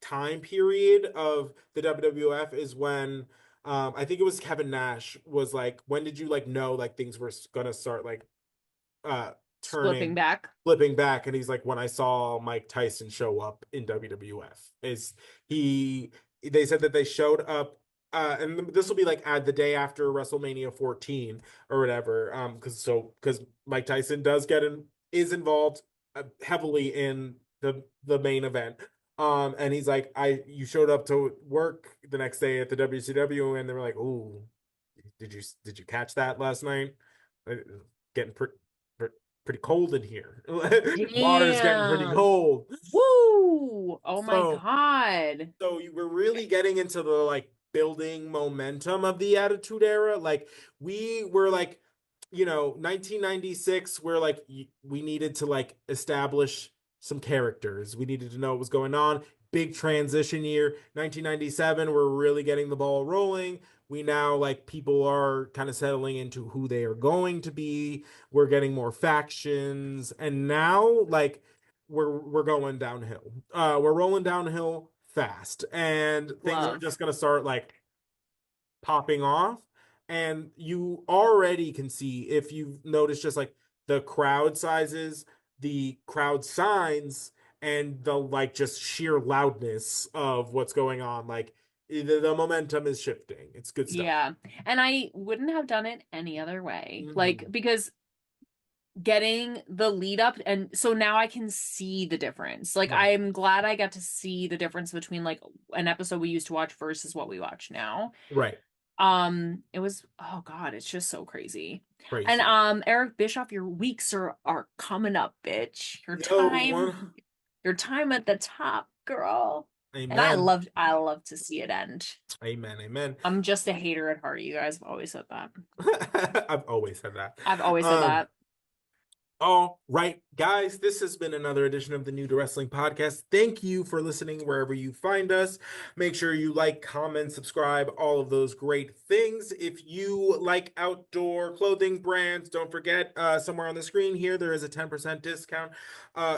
Speaker 2: time period of the WWF is when I think it was Kevin Nash was like, when did you like know like things were gonna start like uh
Speaker 3: Flipping
Speaker 2: turning
Speaker 3: back.
Speaker 2: flipping back, and he's like, when I saw Mike Tyson show up in WWF. Is he They said that they showed up and this will be like at the day after WrestleMania 14 or whatever, because Mike Tyson is involved heavily in the main event. And he's like, you showed up to work the next day at the WCW, and they were like, "Ooh, did you catch that last night? Uh, Getting pretty cold in here. Water's getting pretty
Speaker 3: Damn.
Speaker 2: cold."
Speaker 3: Woo! Oh my
Speaker 2: So
Speaker 3: God.
Speaker 2: so you were really getting into the like building momentum of the Attitude Era. Like we were like 1996, where like we needed to like establish some characters. We needed to know what was going on. Big transition year. 1997, we're really getting the ball rolling. We now like people are kind of settling into who they are going to be. We're getting more factions, and now like we're going downhill. We're rolling downhill fast, and things are
Speaker 3: Love.
Speaker 2: just gonna start like popping off. And you already can see, if you've noticed, just like the crowd sizes, the crowd signs, and the like just sheer loudness of what's going on. Like the momentum is shifting. It's good stuff.
Speaker 3: Yeah. And I wouldn't have done it any other way. Like, because getting the lead up, and so now I can see the difference. Like,
Speaker 2: Right.
Speaker 3: I'm glad I got to see the difference between like an episode we used to watch versus what we watch now.
Speaker 2: Right.
Speaker 3: It was, oh God, it's just so crazy. And
Speaker 2: Crazy.
Speaker 3: Eric Bischoff, your weeks are coming up, bitch.
Speaker 2: Yo,
Speaker 3: Your time at the top, girl. And
Speaker 2: amen.
Speaker 3: I love to see it end.
Speaker 2: Amen. Amen.
Speaker 3: I'm just a hater at heart. You guys have always said that.
Speaker 2: I've always said that.
Speaker 3: I've always said that.
Speaker 2: All right, guys, this has been another edition of the New to Wrestling podcast. Thank you for listening wherever you find us. Make sure you like, comment, subscribe, all of those great things. If you like outdoor clothing brands, don't forget, somewhere on the screen here, there is a 10% discount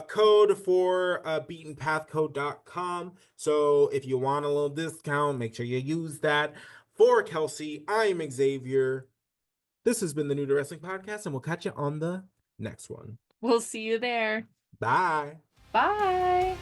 Speaker 2: code for beatenpathcode.com. So if you want a little discount, make sure you use that. For Kelsey, I'm Xavier. This has been the New to Wrestling podcast, and we'll catch you on the next one.
Speaker 3: We'll see you there.
Speaker 2: Bye.
Speaker 3: Bye.